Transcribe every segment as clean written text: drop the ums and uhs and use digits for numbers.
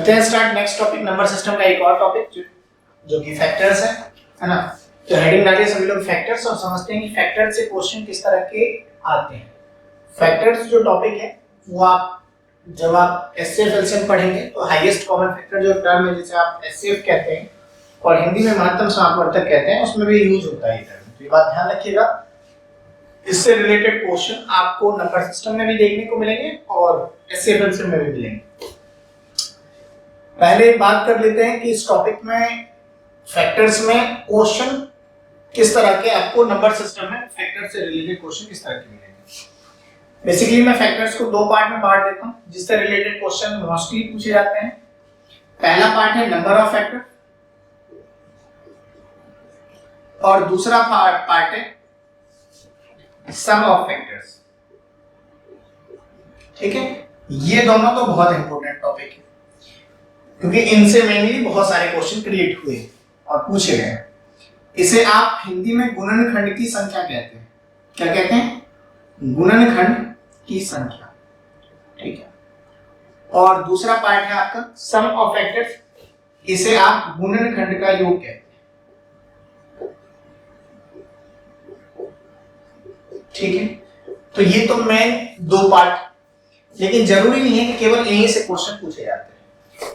करते हैं start next topic number system का एक और टॉपिक जो कि फैक्टर्स है ना। तो हेडिंग डालिए सभी लोग फैक्टर्स और समझते हैं कि फैक्टर्स से क्वेश्चन किस तरह के आते हैं। फैक्टर्स जो टॉपिक है वो आप जब आप एचसीएफ एलसीएम पढ़ेंगे तो हाईएस्ट कॉमन फैक्टर जो टर्म है जिसे आप एचसीएफ कहते हैं और हिंदी में महत्तम समापवर्तक कहते हैं उसमें भी यूज होता है ये टर्म। तो ये बात ध्यान रखिएगा। इससे रिलेटेड क्वेश्चन आपको नंबर सिस्टम में भी देखने को मिलेंगे और एचसीएफ एलसीएम में भी मिलेंगे। पहले बात कर लेते हैं कि इस टॉपिक में फैक्टर्स में क्वेश्चन किस तरह के आपको नंबर सिस्टम में फैक्टर से रिलेटेड क्वेश्चन किस तरह के मिलेंगे। बेसिकली मैं फैक्टर्स को दो पार्ट में बांट देता हूं जिससे रिलेटेड क्वेश्चन मोस्टली पूछे जाते हैं। पहला पार्ट है नंबर ऑफ फैक्टर और दूसरा पार्ट है सम ऑफ फैक्टर्स। ठीक है, ये दोनों तो बहुत इंपॉर्टेंट टॉपिक है क्योंकि इनसे मेनली बहुत सारे क्वेश्चन क्रिएट हुए और पूछे गए। इसे आप हिंदी में गुणनखंड की संख्या कहते हैं। क्या कहते हैं? गुणनखंड की संख्या। ठीक है, और दूसरा पार्ट है आपका सम ऑफ फैक्टर्स। इसे आप गुणनखंड का योग कहते हैं। ठीक है, तो ये तो मेन दो पार्ट, लेकिन जरूरी नहीं है कि केवल यहीं से क्वेश्चन पूछे जाते हैं।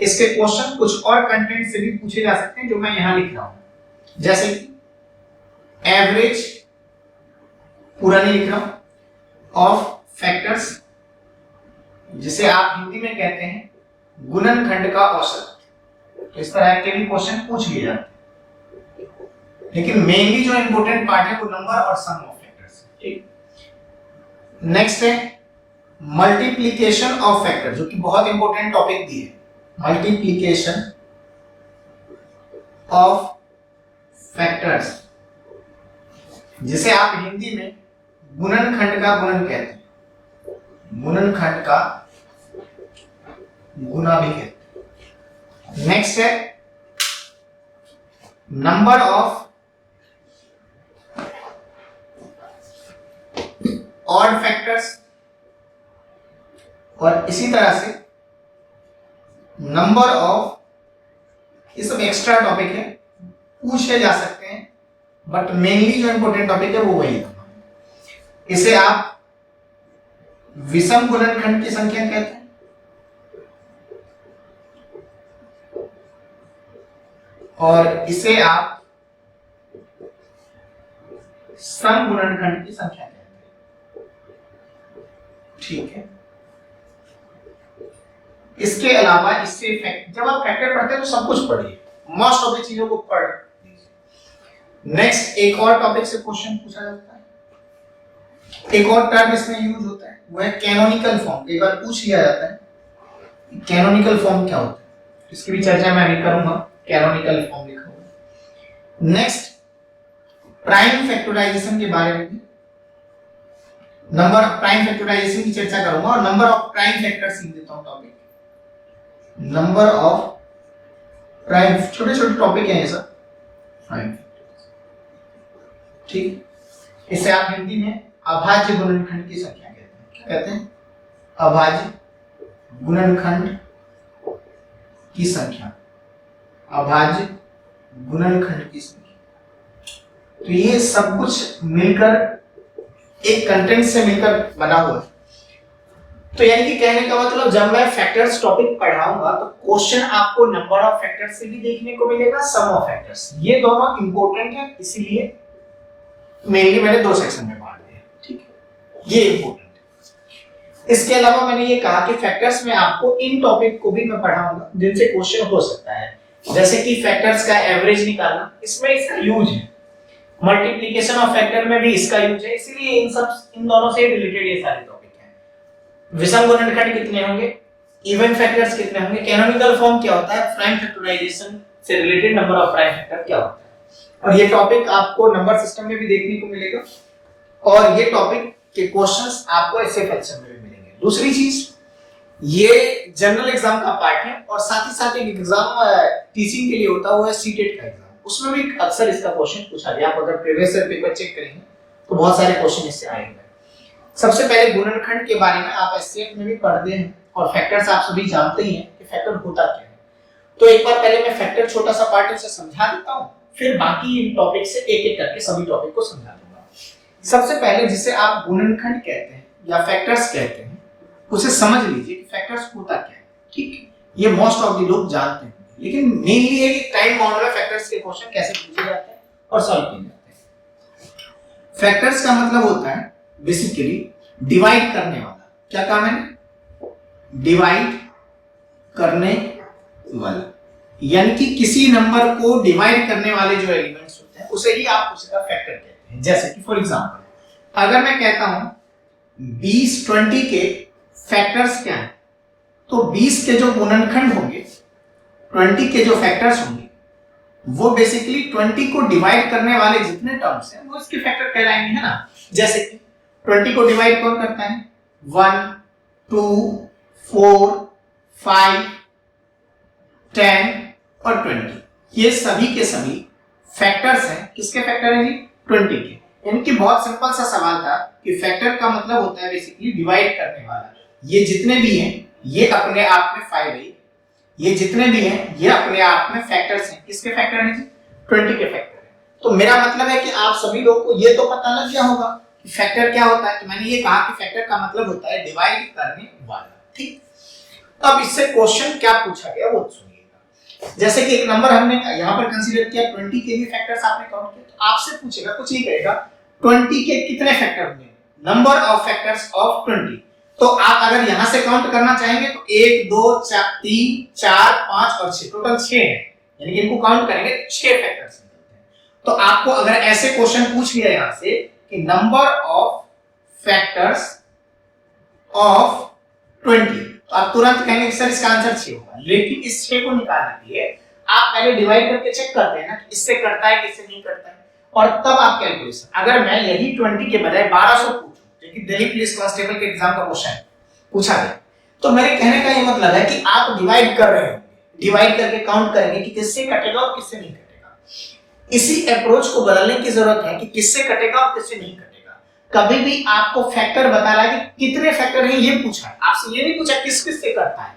इसके क्वेश्चन कुछ और कंटेंट से भी पूछे जा सकते हैं जो मैं यहां लिख रहा हूं, जैसे कि एवरेज, पूरा नहीं लिख रहा हूं, ऑफ फैक्टर्स जिसे आप हिंदी में कहते हैं गुणनखंड का औसत। तो इस तरह के भी क्वेश्चन पूछ लिए जाते हैं, लेकिन मेनली जो इंपॉर्टेंट पार्ट है वो नंबर और सम ऑफ फैक्टर्स। ठीक, नेक्स्ट है मल्टीप्लिकेशन ऑफ फैक्टर, जो कि बहुत इंपॉर्टेंट टॉपिक भी है। मल्टीप्लिकेशन ऑफ फैक्टर्स जिसे आप हिंदी में गुणनखंड का गुणन कहते हैं, गुणनखंड का गुना भी कहते हैं। नेक्स्ट है नंबर ऑफ ऑड फैक्टर्स और इसी तरह से नंबर ऑफ, ये सब एक्स्ट्रा टॉपिक है, पूछे जा सकते हैं, बट मेनली जो इंपॉर्टेंट टॉपिक है वो वही है। इसे आप विषम गुणनखंड की संख्या कहते हैं और इसे आप सम गुणनखंड की संख्या कहते हैं। ठीक है, इसके अलावा इससे जब आप फैक्टर पढ़ते हैं तो सब कुछ पढ़िए, मोस्ट ऑफ द चीजों को पढ़ लीजिए। नेक्स्ट एक और टॉपिक से क्वेश्चन पूछा जाता है, एक और टर्म इसमें यूज होता है, वो है कैनोनिकल फॉर्म। एक बार पूछ लिया जाता है कैनोनिकल फॉर्म क्या होता है, इसकी भी चर्चा मैं अभी करूंगा। कैनोनिकल फॉर्म लिखा हुआ है। नेक्स्ट प्राइम फैक्टराइजेशन के बारे में, नंबर ऑफ प्राइम फैक्टराइजेशन की चर्चा करूंगा और नंबर ऑफ प्राइम फैक्टर सीख देता हूं टॉपिक। नंबर ऑफ प्राइम, छोटे छोटे टॉपिक है ये सब प्राइम। ठीक, इसे आप हिंदी में अभाज्य गुणनखंड की संख्या कहते हैं। क्या कहते हैं? अभाज्य गुणनखंड की संख्या, अभाज्य गुणनखंड की संख्या। तो ये सब कुछ मिलकर एक कंटेंट से मिलकर बना हुआ है। तो यानी कि कहने का मतलब जब मैं फैक्टर्स टॉपिक पढ़ाऊंगा तो क्वेश्चन आपको नंबर ऑफ फैक्टर्स से भी देखने को मिलेगा, सम ऑफ फैक्टर्स। ये दोनों इंपॉर्टेंट है, इसीलिए मेनली मैंने दो सेक्शन में बांट दिया। ठीक है, ये इंपॉर्टेंट है। इसके अलावा मैंने ये कहा कि फैक्टर्स में आपको इन टॉपिक को भी मैं पढ़ाऊंगा जिनसे क्वेश्चन हो सकता है, जैसे कि फैक्टर्स का एवरेज निकालना, इसमें इसका यूज है। मल्टीप्लिकेशन ऑफ फैक्टर में भी इसका यूज है, इसीलिए इन दोनों से रिलेटेड ये सारे टॉपिक हैं। विषम गुणनखंड कितने होंगे, इवन फैक्टर्स कितने होंगे, कैनोनिकल फॉर्म क्या होता है, प्राइम फैक्टराइजेशन से related number of prime factor क्या होता है। और ये टॉपिक आपको नंबर सिस्टम में भी देखने को मिलेगा और ये टॉपिक के क्वेश्चंस आपको एचसीएफ एलसीएम में भी मिलेंगे। दूसरी चीज, ये जनरल एग्जाम का पार्ट है और साथ ही साथ एक एग्जाम टीचिंग के लिए होता है, वो है सीटेट का एग्जाम। उसमें भी अक्सर इसका क्वेश्चन पूछा गया। आप अगर प्रीवियस ईयर पेपर चेक करेंगे तो बहुत सारे क्वेश्चन इससे आए हैं। सबसे पहले गुणनखंड के बारे में आप एचसीएफ में भी पढ़ते हैं और फैक्टर्स आप सभी जानते ही हैं कि फैक्टर होता क्या है। तो एक बार पहले मैं फैक्टर छोटा सा पार्ट उसे समझा देता हूं, फिर बाकी इन टॉपिक से एक एक करके सभी टॉपिक को समझा दूंगा। सबसे पहले जिसे आप गुणनखंड कहते हैं या फैक्टर्स कहते हैं, उसे समझ लीजिए कि फैक्टर्स होता क्या है। ठीक है, ये मोस्ट ऑफ द लोग जानते हैं, लेकिन मेनली है कि टाइम बाउंड में फैक्टर्स के क्वेश्चन कैसे पूछे जाते हैं और सॉल्व किए जाते हैं। फैक्टर्स का मतलब होता है बेसिकली डिवाइड करने वाला। क्या काम है? डिवाइड करने वाला, यानी कि किसी नंबर को डिवाइड करने वाले जो एलिमेंट्स होते हैं उसे ही आप उसका फैक्टर कहते हैं। जैसे कि फॉर एग्जांपल अगर मैं कहता हूं 20 के फैक्टर्स क्या है, तो 20 के जो गुणनखंड होंगे, 20 के जो फैक्टर्स होंगे, वो बेसिकली 20 को डिवाइड करने वाले जितने टर्म्स हैं वो इसके फैक्टर कहलाएंगे, है ना। जैसे कि 20 को डिवाइड कौन करता है? 1, 2, 4, 5, 10 और 20, ये सभी के सभी फैक्टर्स हैं। किसके फैक्टर हैं जी? 20 के। यानी कि बहुत सिंपल सा सवाल था कि फैक्टर का मतलब होता है बेसिकली डिवाइड करने वाला। ये जितने भी हैं ये अपने आप में 5 है, ये जितने भी हैं ये अपने आप में फैक्टर्स हैं। किसके फैक्टर हैं जी? 20 के फैक्टर हैं। तो मेरा मतलब है कि आप सभी लोगों को ये तो पता लग गया होगा कि फैक्टर क्या होता है। तो मैंने ये कहा कि फैक्टर का मतलब होता है डिवाइड करने वाला। ठीक, अब इससे क्वेश्चन क्या पूछा गया वो सुनिएगा। जैसे कि एक नंबर हमने यहाँ पर कंसीडर किया, 20 के भी फैक्टर्स आपने काउंट किया, तो आपसे पूछेगा कुछ नहीं कहेगा 20 के कितने फैक्टर होंगे, नंबर ऑफ फैक्टर्स ऑफ 20। तो आप अगर यहां से काउंट करना चाहेंगे तो 1 2 3 4 5 और 6, टोटल 6 है, यानी कि इनको काउंट करेंगे 6 फैक्टर्स निकलते हैं। तो आपको अगर ऐसे क्वेश्चन पूछ लिया यहां से कि नंबर ऑफ फैक्टर्स ऑफ 20, तो आप तुरंत कहेंगे सर इसका आंसर 6 होगा। लेकिन इस 6 को निकालने के लिए आप पहले डिवाइड करके चेक करते हैं ना कि इससे करता है किससे नहीं करता है, और तब आप कैलकुलेशन। अगर मैं यही 20 के बजाय 1200 पूछूं, जो कि दिल्ली पुलिस कांस्टेबल के एग्जाम का क्वेश्चन पूछा गया, तो मेरे कहने का ये मतलब है कि आप डिवाइड कर रहे होंगे, डिवाइड करके काउंट करेंगे कि किससे कटेगा और किससे नहीं कटेगा। इसी अप्रोच को बदलने की जरूरत है कि किससे कटेगा और किससे नहीं कटेगा। कभी भी आपको फैक्टर बता रहा है कि कितने फैक्टर हैं ये पूछा है, आपसे ये नहीं पूछा किस किस से करता है।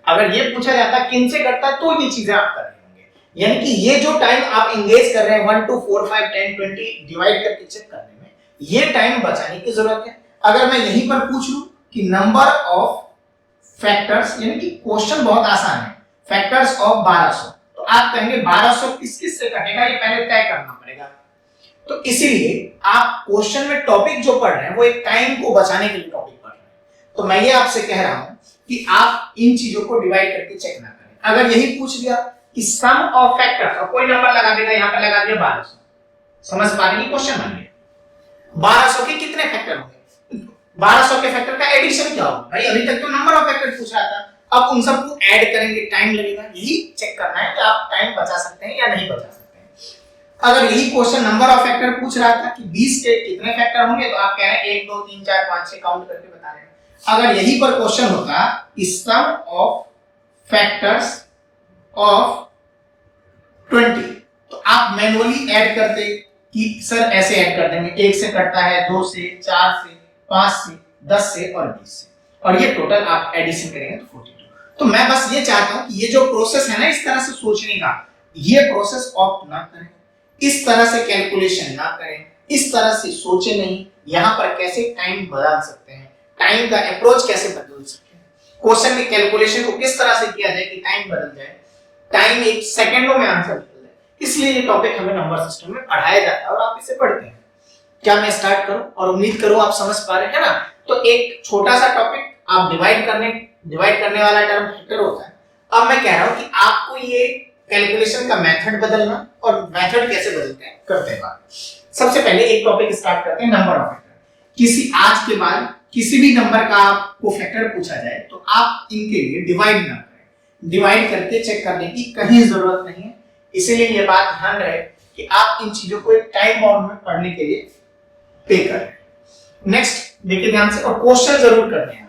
अगर ये पूछा जाता किन से करता है तो ये चीजें आप कर रहे होंगे। यानी कि ये जो टाइम आप एंगेज कर रहे हैं 1 2 4 5 10 20 डिवाइड करके चेक करने में, ये टाइम बचाने की जरूरत है। अगर मैं यहीं पर पूछ लूं कि नंबर ऑफ फैक्टर्स, यानी कि क्वेश्चन बहुत आसान है, फैक्टर्स ऑफ 1200, तो आप कहेंगे 1200 किस किस से कटेगा, ये पहले तय करना पड़ेगा। तो इसीलिए आप क्वेश्चन में टॉपिक जो पढ़ रहे हैं वो एक टाइम को बचाने के लिए टॉपिक पढ़ रहे हैं। तो मैं ये आपसे कह रहा हूं कि आप इन चीजों को डिवाइड करके चेक ना करें। अगर यही पूछ दिया कि सम ऑफ फैक्टर्स, और कोई नंबर लगा देगा, यहां पर लगा दिया 1200, समझ पा रहे हैं क्वेश्चन बन गया 1200 के कितने फैक्टर होंगे, 1200 के फैक्टर का एडिशन क्या होगा। भाई अभी तक तो नंबर ऑफ फैक्टर पूछ रहा था, अब उन सबको ऐड करेंगे, टाइम लगेगा। यही चेक करना है कि आप टाइम बचा सकते हैं या नहीं बचा सकते हैं। अगर यही क्वेश्चन नंबर ऑफ फैक्टर पूछ रहा था कि 20 के कितने फैक्टर होंगे, तो आप कह रहे हैं 1 2 3 4 5 6 काउंट करके बता रहे हैं। अगर यही पर क्वेश्चन होता कि सम ऑफ फैक्टर्स ऑफ 20, तो आप मैन्युअली ऐड करते कि सर ऐसे ऐड कर देंगे, 1 से कटता है, 2 से, 4 से, 5 से, 10 से और 20 से, और ये टोटल आप एडिशन करेंगे तो 42। तो मैं बस ये चाहता हूं कि ये जो प्रोसेस है ना इस तरह से सोचने का, ये प्रोसेस ऑप्ट ना करें, इस तरह से कैलकुलेशन ना करें, इस तरह से सोचे नहीं यहां पर कैसे टाइम बदल सकते हैं, टाइम का अप्रोच कैसे बदल सकते हैं, क्वेश्चन के कैलकुलेशन को किस तरह से किया जाए कि टाइम बदल जाए, टाइम एक सेकंडों में आंसर निकल जाए। इसलिए ये टॉपिक हमें नंबर सिस्टम में पढ़ाया जाता है और आप इसे पढ़ते हैं। क्या मैं स्टार्ट करूं? और उम्मीद करूं आप समझ पा रहे हैं ना। तो एक छोटा सा टॉपिक, आप डिवाइड करने वाला टर्म फैक्टर होता है। अब मैं कह रहा हूं कि आपको ये कैलकुलेशन का मेथड बदलना, और मेथड कैसे बदलते हैं करते हैं बात। सबसे पहले एक टॉपिक स्टार्ट करते हैं, नंबर ऑफ फैक्टर। किसी आज के बाद किसी भी नंबर का आपको फैक्टर पूछा जाए तो आप इनके लिए डिवाइड ना करें, डिवाइड करके चेक करने की कहीं जरूरत नहीं है। इसीलिए ये बात ध्यान रहे कि आप इन चीजों को एक टाइम बाउंड में पढ़ने के लिए पे करें। नेक्स्ट देखिए ध्यान से, और क्वेश्चन जरूर करने हैं।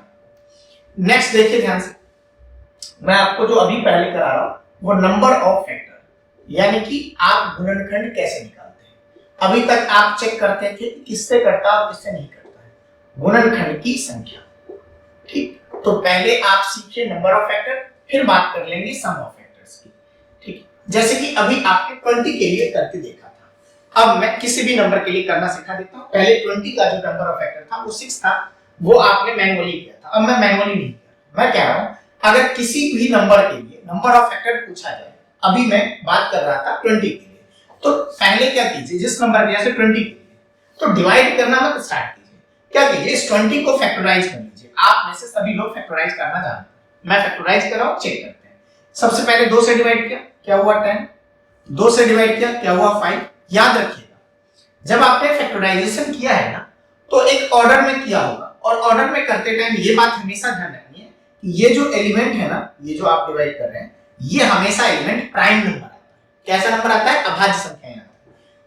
नेक्स्ट देखिए ध्यान से, मैं आपको जो अभी पहले करा रहा हूं वो नंबर ऑफ फैक्टर, यानी कि आप गुणनखंड कैसे निकालते हैं। अभी तक आप चेक करते थे कि किससे करता है और किससे नहीं करता है, गुणनखंड की संख्या। ठीक, तो पहले आप सीखिए नंबर ऑफ फैक्टर, फिर बात कर लेंगे सम ऑफ फैक्टर्स की। जैसे कि अभी आपने 20 के लिए करके देखा था। अब मैं किसी भी नंबर के लिए करना सिखा देता हूं। पहले 20 का जो नंबर ऑफ फैक्टर था वो 6 था, वो आपने मैनुअली किया था। अब मैं मैनुअली नहीं किया, मैं कह रहा हूं अगर किसी भी नंबर के लिए नंबर ऑफ फैक्टर पूछा जाए, अभी मैं बात कर रहा था 20 के लिए, तो पहले क्या कीजिए, जिस नंबर के जैसे 20 के लिए, तो डिवाइड करना मत स्टार्ट कीजिए, क्या कीजिए इस 20 को फैक्टराइज कर लीजिए। आप में से सभी लोग फैक्टराइज करना जानते हैं, मैं फैक्टराइज कर रहा हूं, चेक करते हैं। सबसे पहले 2 से डिवाइड किया, क्या हुआ 10, 2 से डिवाइड किया, क्या हुआ 5। याद रखिएगा, जब आपने फैक्टराइजेशन किया है ना, तो एक ऑर्डर में किया होगा, और ऑर्डर में करते टाइम ये बात हमेशा ध्यान रखनी है कि ये जो एलिमेंट है ना, ये जो आप डिवाइड कर रहे हैं, ये हमेशा एलिमेंट प्राइम नंबर आता है। कैसा नंबर आता है? अभाज्य संख्या आता है।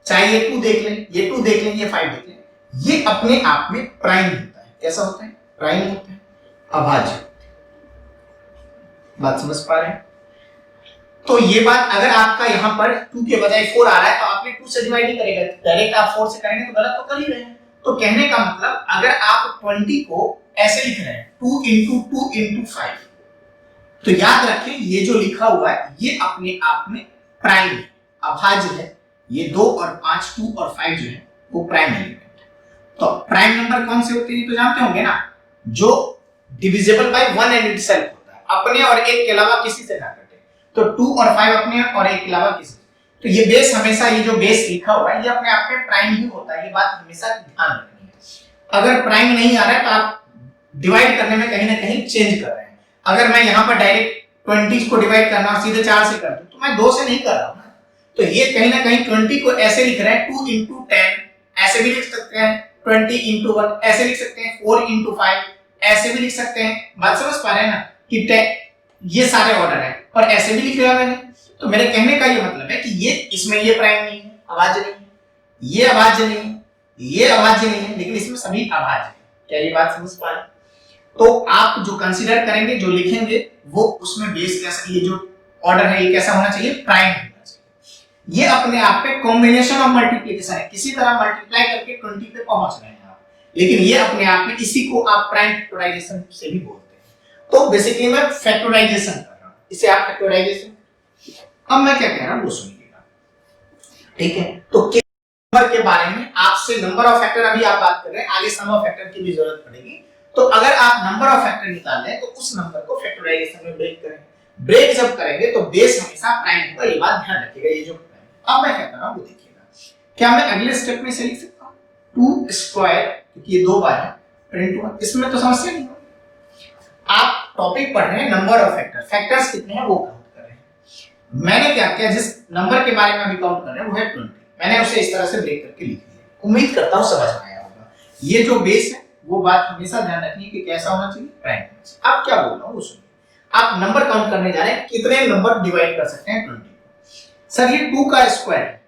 चाहे ये 2 देख लें, ये 2 देख लें, ये 5 देख लें, ये अपने आप में प्राइम होता है। कैसा होता है? प्राइम होता है, अभाज्य। बात समझ पा रहे हैं? तो ये बात अगर आपका यहाँ पर 2 के बजाय 4 आ रहा है, तो आपने 2 से डिवाइड नहीं करेगा, डायरेक्ट आप 4 से करेंगे तो गलत तो कर ही रहे हैं। तो कहने का मतलब अगर आप 20 को ऐसे लिख रहे हैं 2 into 2 into 5, तो याद रखें ये जो लिखा हुआ है ये अपने आप में प्राइम है, अभाज्य है। ये 2 और 5, 2 और 5 जो है वो प्राइम एलिमेंट है। तो प्राइम नंबर कौन से होते हैं तो जानते होंगे ना, जो डिविजिबल बाय 1 एंड इटसेल्फ होता है, अपने और एक के अलावा किसी से ना कटे। तो 2 और 5 अपने और एक के अलावा किसी। तो ये बेस हमेशा, ये जो बेस लिखा हुआ है ये अपने आप में प्राइम ही होता है, ये बात हमेशा ध्यान रखनी है। अगर प्राइम नहीं आ रहा है तो आप डिवाइड करने में कहीं ना कहीं चेंज कर रहे हैं। अगर मैं यहाँ पर डायरेक्ट 20 को डिवाइड करना और सीधे 4 से कर दूं, तो मैं 2 से नहीं कर रहा हूं ना, तो ये कहीं ना कहीं 20 को ऐसे लिख रहे हैं 2 into 10, ऐसे भी लिख सकते हैं, 20 into 1 ऐसे लिख सकते हैं, 4 into 5 ऐसे भी लिख सकते हैं। बात समझ पा रहे हैं ना कि ये सारे ऑर्डर है, और ऐसे भी लिख लिया मैंने। तो मेरे कहने का ये मतलब है कि ये इसमें ये प्राइम नहीं है, अभाज्य नहीं है, ये अभाज्य नहीं है, ये अभाज्य नहीं है, लेकिन इसमें सभी अभाज्य है। क्या ये बात समझ पा रहे हैं? तो आप जो कंसीडर करेंगे, जो लिखेंगे, वो उसमें बेस कैसा, ये जो ऑर्डर है ये कैसा होना चाहिए? प्राइम होना चाहिए। ये अपने आप में कॉम्बिनेशन ऑफ मल्टीप्लिकेशन है, किसी तरह मल्टीप्लाई करके 20 पे पहुंच रहे हैं आप, लेकिन ये अपने आप में, इसी को आप प्राइम फैक्टराइजेशन से भी बोलते हैं। तो बेसिकली मैं फैक्टराइजेशन कर रहा हूं, इसे आप फैक्टराइजेशन। अब मैं क्या कह रहा हूं वो सुनिएगा, ठीक है? तो नंबर के बारे में आपसे, नंबर ऑफ फैक्टर अभी आप बात कर रहे हैं, आगे सम ऑफ फैक्टर की भी जरूरत पड़ेगी। तो अगर आप नंबर ऑफ फैक्टर निकाल रहे हैं तो उस नंबर को फैक्टराइजेशन में ब्रेक करें। ब्रेक जब करेंगे तो बेस हमेशा प्राइम होगा, ये बात ध्यान रखिएगा। ये जो अब मैं क्या कर रहा हूं वो देखिएगा। क्या मैं अगले स्टेप में से लिख सकता हूं 2 स्क्वायर, क्योंकि ये 2 बार है, प्रिंट 1, इसमें तो समस्या नहीं होगी। आप टॉपिक पढ़ रहे हैं नंबर ऑफ फैक्टर, फैक्टर्स कितने हैं वो काउंट कर रहे हैं। मैंने क्या किया, जिस नंबर के बारे में अभी काउंट कर रहे हैं वो है 20, मैंने उसे इस तरह से ब्रेक करके लिख दिया। उम्मीद करता हूं समझ में आया होगा। ये जो बेस है वो बात हमेशा ध्यान रखनी है कि कैसा होना चाहिए? प्राइम होना चाहिए। अब क्या बोल रहा हूं वो सुनिए। आप नंबर काउंट करने जा रहे हैं, कितने नंबर डिवाइड कर सकते हैं 20 को? सर ये 2 का स्क्वायर है,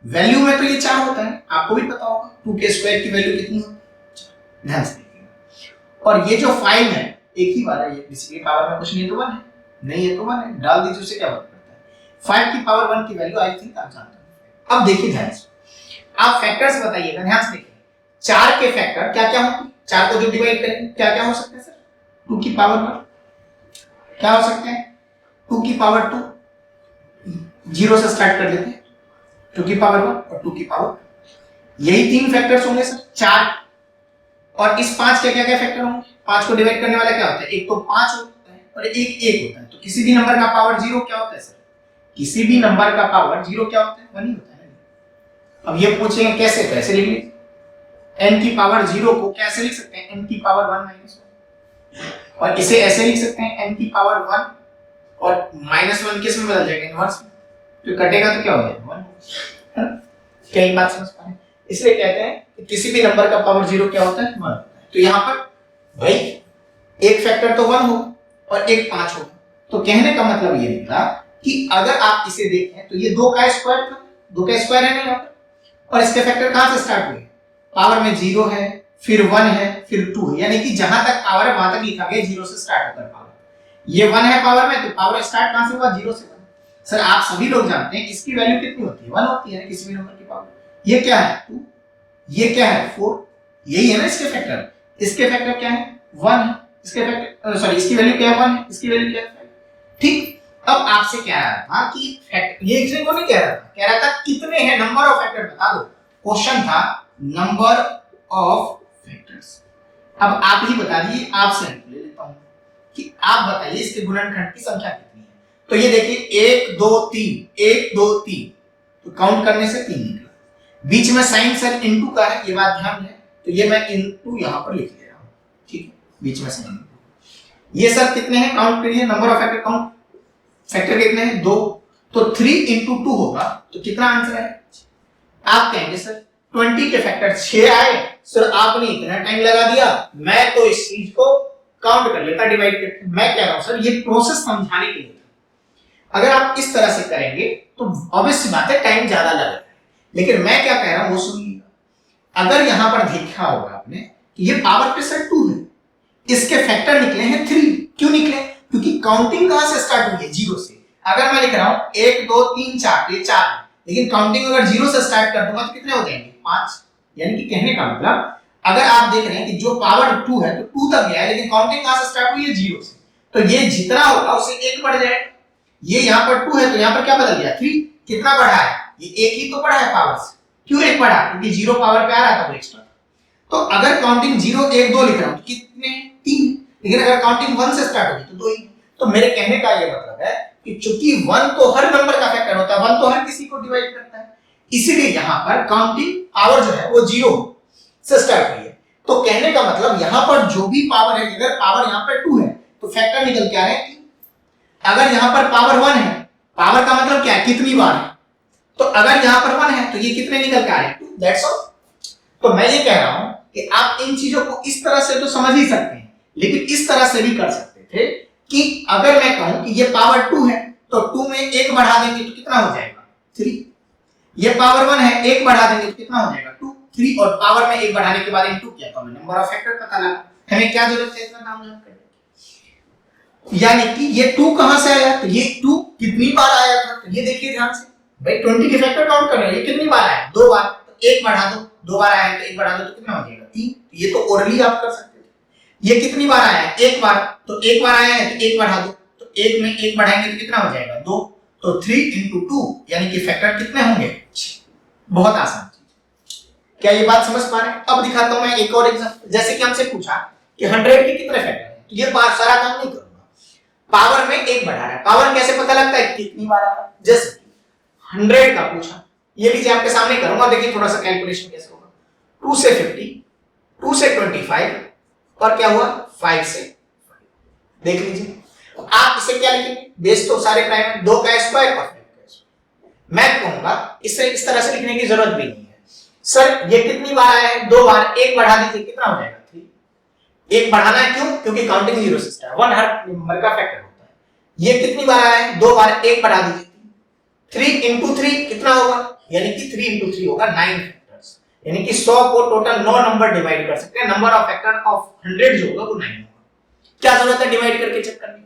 वैल्यू में तो ये 4 होता है, आपको भी पता होगा 2 के स्क्वायर की वैल्यू कितनी होती है, ध्यान से देखिएगा। और ये जो 5 है एक ही बार है, ये बेसिकली पावर में कुछ नहीं तो 1 है, नहीं है तो 1 है, डाल दीजिए, उसे क्या फर्क पड़ता है। 5 की पावर 1 की वैल्यू आई थिंक आप जानते हैं। अब देखिए ध्यान से, आप फैक्टर्स बताइएगा, ध्यान से देखिए। 4 के फैक्टर क्या क्या होंगे? 4 को जो डिवाइड करेंगे क्या क्या हो सकते हैं सर? 2 की पावर 1 क्या हो सकते हैं? 2 की पावर 2, 0 से स्टार्ट कर लेते हैं, 2 की पावर 1 और 2 की पावर, यही 3 फैक्टर्स होंगे सर, 4। और इस 5 के क्या क्या फैक्टर होंगे? 5 को डिवाइड करने वाला क्या होता है? एक तो 5 होता है और एक 1 होता है। तो किसी भी नंबर का पावर 0 क्या होता है सर? किसी भी नंबर का पावर 0 क्या होता है? 1 ही होता है। अब ये पूछेंगे कैसे? कैसे लिख लीजिए, n की पावर 0 को कैसे लिख सकते हैं? n की पावर 1 माइनस 1। और इसे ऐसे लिख सकते हैं n की पावर 1 और माइनस 1 किस में बदल जाएगा? इनवर्स में। तो कटेगा तो क्या हो जाएगा? 1, है ना? क्या ये बात समझ पा रहे हैं? इसलिए कहते हैं कि किसी भी नंबर का पावर 0 क्या होता है? 1 होता है। तो यहाँ पर भाई एक फैक्टर तो 1 होगा और एक 5 होगा। तो कहने का मतलब ये निकला कि अगर आप इसे देखें तो ये 2 का स्क्वायर था, 2 का स्क्वायर है ना यहाँ पर, और इसके फैक्टर कहां से स्टार्ट हुए? पावर में 0 है, फिर 1 है, फिर 2 है, यानी कि जहां तक पावर है वहां तक लिखा गया 0 से स्टार्ट होकर पावर। ये 1 है पावर में, तो पावर स्टार्ट कहां से हुआ? 0 से 1। सर आप सभी लोग जानते हैं इसकी वैल्यू कितनी होती है? 1 होती है किसी भी नंबर की पावर। ये क्या है? 2, ये क्या है? 4, यही है ना इसके फैक्टर। इसके फैक्टर क्या है? 1 है, इसके फैक्टर सॉरी इसकी वैल्यू क्या है? 1 है, इसकी वैल्यू क्या है? ठीक। अब आपसे कह रहा था कि ये एग्जाम को नहीं कह रहा था कितने हैं नंबर ऑफ फैक्टर बता दो। क्वेश्चन था नंबर ऑफ फैक्टर्स। अब आप ही बता दीजिए, आपसे ले लेता हूं कि आप बताइए इसके गुणनखंड की संख्या कितनी है। तो ये देखिए 1 2 3 1 2 3, तो काउंट करने से 3 निकला। बीच में साइन सर इनटू का है, ये बात ध्यान है, तो ये मैं इनटू यहां पर लिख ले रहा हूं, ठीक है, बीच में साइन। ये सर कितने हैं काउंट करिए, number of factor count, factor कितने हैं 2, तो 3 into 2 होगा, तो कितना आंसर है। आप कहेंगे सर 20 के फैक्टर 6 आए, सर आपने इतना टाइम लगा दिया, मैं तो इस चीज को काउंट कर लेता डिवाइड करके। मैं कह रहा हूं सर ये प्रोसेस समझाने के लिए, अगर आप इस तरह से करेंगे तो ऑब्वियस बात है टाइम ज्यादा लगेगा, लेकिन मैं क्या कह रहा हूं वो सुनिएगा। अगर यहां पर देखा होगा आपने कि ये पावर पे सर 2 है, इसके फैक्टर निकले हैं 3, क्यों निकले, क्योंकि काउंटिंग कहां से स्टार्ट हुई है, 0 से। अगर मैं लिख रहा हूं 1 2 3 4, ये 4 है, लेकिन काउंटिंग अगर 0 से स्टार्ट कर दूंगा तो कितने हो जाएंगे 5। यानी कि कहने का मतलब अगर आप देख रहे हैं कि जो पावर 2 है तो 2 तक गया है, लेकिन काउंटिंग कहां से स्टार्ट हुई है 0 से, तो ये जितना होगा उससे 1 बढ़ जाएगा। ये यहां पर 2 है तो यहां पर क्या बदल गया 3, कितना बढ़ा है, ये 1 ही तो बढ़ा है पावर से। क्यों 1 बढ़ा, क्योंकि 0 पावर पे आ रहा था वो एक्स्ट्रा। तो अगर काउंटिंग 0 1 2 लिख रहा हूं तो कितने 3, लेकिन अगर काउंटिंग 1 से स्टार्ट होगी तो 2 ही। तो मेरे कहने का ये मतलब है कि चूंकि 1 तो हर नंबर का फैक्टर होता है, 1 तो हर किसी को डिवाइड करता है, इसीलिए यहां पर काउंटिंग पावर जो है वो 0 से स्टार्ट हुई है। तो कहने का मतलब यहां पर जो भी पावर है, अगर पावर यहां पर 2 है तो फैक्टर निकल के आ रहे हैं 3। अगर यहां पर पावर 1 है, पावर का मतलब क्या है कितनी बार है, तो अगर यहां पर 1 है तो ये कितने निकल के आ रहे हैं 2, दैट्स ऑल। तो मैं ये कह रहा हूं कि आप इन चीजों को इस तरह से तो समझ ही सकते हैं, लेकिन इस तरह से भी कर सकते थे कि अगर मैं कहूं कि ये पावर 2 है तो 2 में 1 बढ़ा देंगे तो कितना हो जाएगा 3। ये पावर 1 है, 1 बढ़ा देंगे तो कितना हो जाएगा 2 3, और पावर में 1 बढ़ाने के बाद इनटू किया तो हमें नंबर ऑफ फैक्टर पता लगा। हमें क्या जरूरत है इतना नाम जान करने की। यानी कि ये 2 कहां से आया, तो ये 2 कितनी बार आया था, तो ये देखिए ध्यान से भाई 20 के फैक्टर काउंट कर रहे हैं, ये कितनी बार आया 2 बार, तो 1 बढ़ा दो, 2 बार आया है तो 1 बढ़ा दो तो कितना हो जाएगा 3। ये तो ओरली आप कर सकते थे। ये कितनी बार आया है 1 बार, तो 1 बार आया है तो 1 बढ़ा दो, तो 1 में 1 बढ़ाएंगे तो कितना हो जाएगा 2, तो 3 into 2 यानी कि फैक्टर कितने होंगे 6। बहुत आसान चीज, क्या ये बात समझ पा रहे हैं। अब दिखाता हूं मैं एक और एग्जांपल। जैसे कि हमसे पूछा कि 100 के कितने फैक्टर हैं, तो ये सारा काम नहीं करूंगा, पावर में 1 बढ़ा रहा है, पावर कैसे पता लगता है कितनी बार आ रहा है। जैसे 100 का पूछा, ये लीजिए आपके सामने करूंगा, देखिए थोड़ा सा कैलकुलेशन कैसे होगा। 2 से 50, 2 से 25, और क्या हुआ 5 से 5। देख लीजिए आप इसे क्या लिखेंगे, बेस तो सारे प्राइम है, 2 का स्क्वायर और 5 का स्क्वायर। मैं कहूंगा इसे इस तरह से लिखने की जरूरत भी नहीं है। सर ये कितनी बार आया है 2 बार, 1 बढ़ा दीजिए कितना हो जाएगा 3। 1 बढ़ाना है क्यों, क्योंकि काउंटिंग 0 से स्टार्ट, 1 हर नंबर का फैक्टर होता है। ये कितनी बार आया है 2 बार, 1 बढ़ा दीजिए 3 into 3 कितना होगा, यानी कि 3 into 3 होगा 9 फैक्टर्स, यानी कि 100 को टोटल 9 नंबर डिवाइड कर सकते हैं। नंबर ऑफ फैक्टर ऑफ 100 जो होगा वो 9 होगा। क्या जरूरत है डिवाइड करके चेक करने की,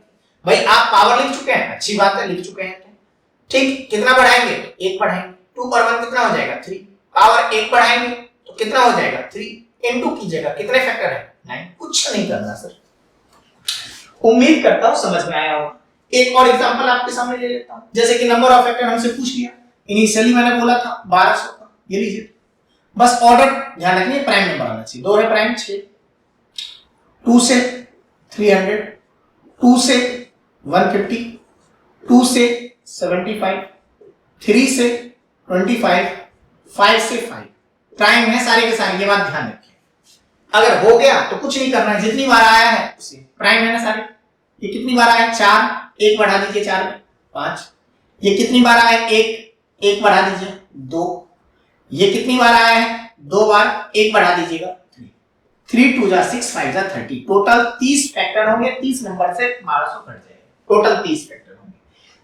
भाई आप पावर लिख चुके हैं, अच्छी बात है लिख चुके हैं, तो ठीक कितना बढ़ाएंगे 1 बढ़ाएंगे, 2 पर 1 कितना हो जाएगा 3, पावर 1 बढ़ाएंगे तो कितना हो जाएगा 3 इनटू कीजिएगा कितने फैक्टर है 9। कुछ नहीं करना सर, उम्मीद करता हूं समझ में आया होगा। एक और एग्जांपल आपके सामने ले लेता हूं। जैसे कि नंबर ऑफ फैक्टर हमसे पूछ लिया, इनिशियली मैंने बोला था 1200 का, ये लीजिए बस ऑर्डर ध्यान रखिए, प्राइम नंबर आना चाहिए। 2 है प्राइम 6, 2 से 300, 2 से 150, 2 से 75, 3 से 25, 5 से 5 प्राइम है सारे के सारे, ये बात ध्यान रखिए। अगर हो गया तो कुछ नहीं करना है, जितनी बार आया है उसे प्राइम है ना सारे। ये कितनी बार आया 4, 1 बढ़ा दीजिए 4 में 5। ये कितनी बार आया 1 बढ़ा दीजिए 2। ये कितनी बार आया है 2 बार, 1 बढ़ा दीजिएगा 3 2 जा 6 5 जा 30, टोटल 30 फैक्टर होंगे। 30 नंबर से 1200 कट जाएगा, टोटल 30 फैक्टर होंगे।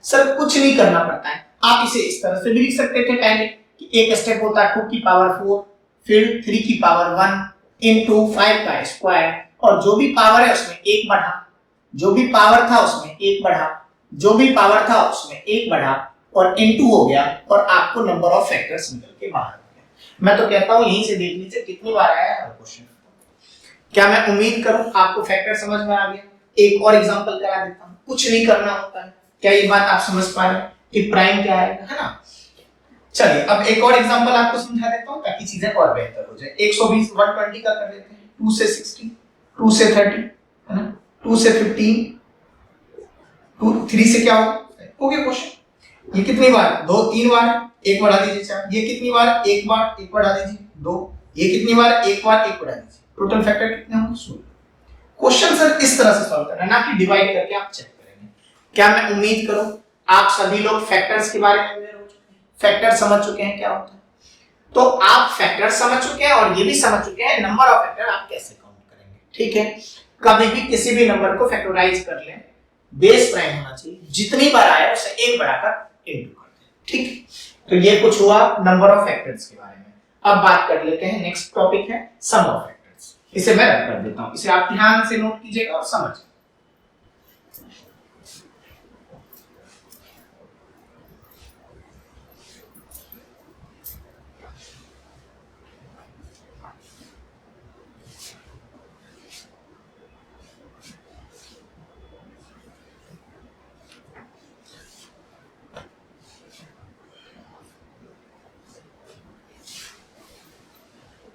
सर कुछ नहीं करना पड़ता है, आप इसे इस तरह से भी लिख सकते थे पहले कि एक स्टेप होता है 2 की पावर 4, फिर 3 की पावर 1 into 5 का स्क्वायर, और जो भी पावर है उसमें 1 बढ़ा, जो भी पावर था उसमें 1 बढ़ा, जो भी पावर था उसमें 1 बढ़ा, और इनटू हो गया, और आपको नंबर ऑफ फैक्टर्स निकल के बाहर आ गया। मैं तो कहता हूं यहीं से देख लीजिए कितनी बार आया है हर क्वेश्चन। क्या मैं उम्मीद करूं आपको फैक्टर समझ में आ गया। एक और एग्जांपल करा देता हूं, कुछ नहीं करना होता है, क्या ये बात आप समझ पा रहे हैं कि प्राइम क्या है ना? चलिए अब एक और एग्जांपल आपको समझा देता हूं ताकि चीजें और बेहतर हो जाए। 120 120 का कर लेते हैं, 2 से 60, 2 से 30 है ना, 2 से 15, 3 से क्या होगा? हो गया क्वेश्चन। ये कितनी बार? 2 3 बार, एक बढ़ा दीजिए 4। ये कितनी बार? एक बार, एक बढ़ा दीजिए 2। ये कितनी बार? एक बार, एक बढ़ा दीजिए। टोटल फैक्टर कितने होंगे? 16। क्वेश्चन सर इस तरह से सॉल्व करना है, ना कि डिवाइड करके आप चेक करेंगे। क्या मैं उम्मीद करूं आप सभी लोग फैक्टर्स के बारे में अवेयर हो चुके हैं, फैक्टर समझ चुके हैं क्या होता है। तो आप फैक्टर समझ चुके हैं और ये भी समझ चुके हैं नंबर ऑफ फैक्टर आप कैसे काउंट करेंगे। ठीक है, कभी भी किसी भी नंबर को फैक्टराइज कर लें, बेस प्राइम होना चाहिए, जितनी बार आए उसे एक बढ़ाकर इनटू कर दें। ठीक है, तो ये कुछ हुआ नंबर ऑफ फैक्टर्स के बारे में। अब बात कर लेते हैं, नेक्स्ट टॉपिक है सम ऑफ फैक्टर्स। इसे मैं रख कर देता हूं, इसे आप ध्यान से नोट कीजिएगा और समझिए।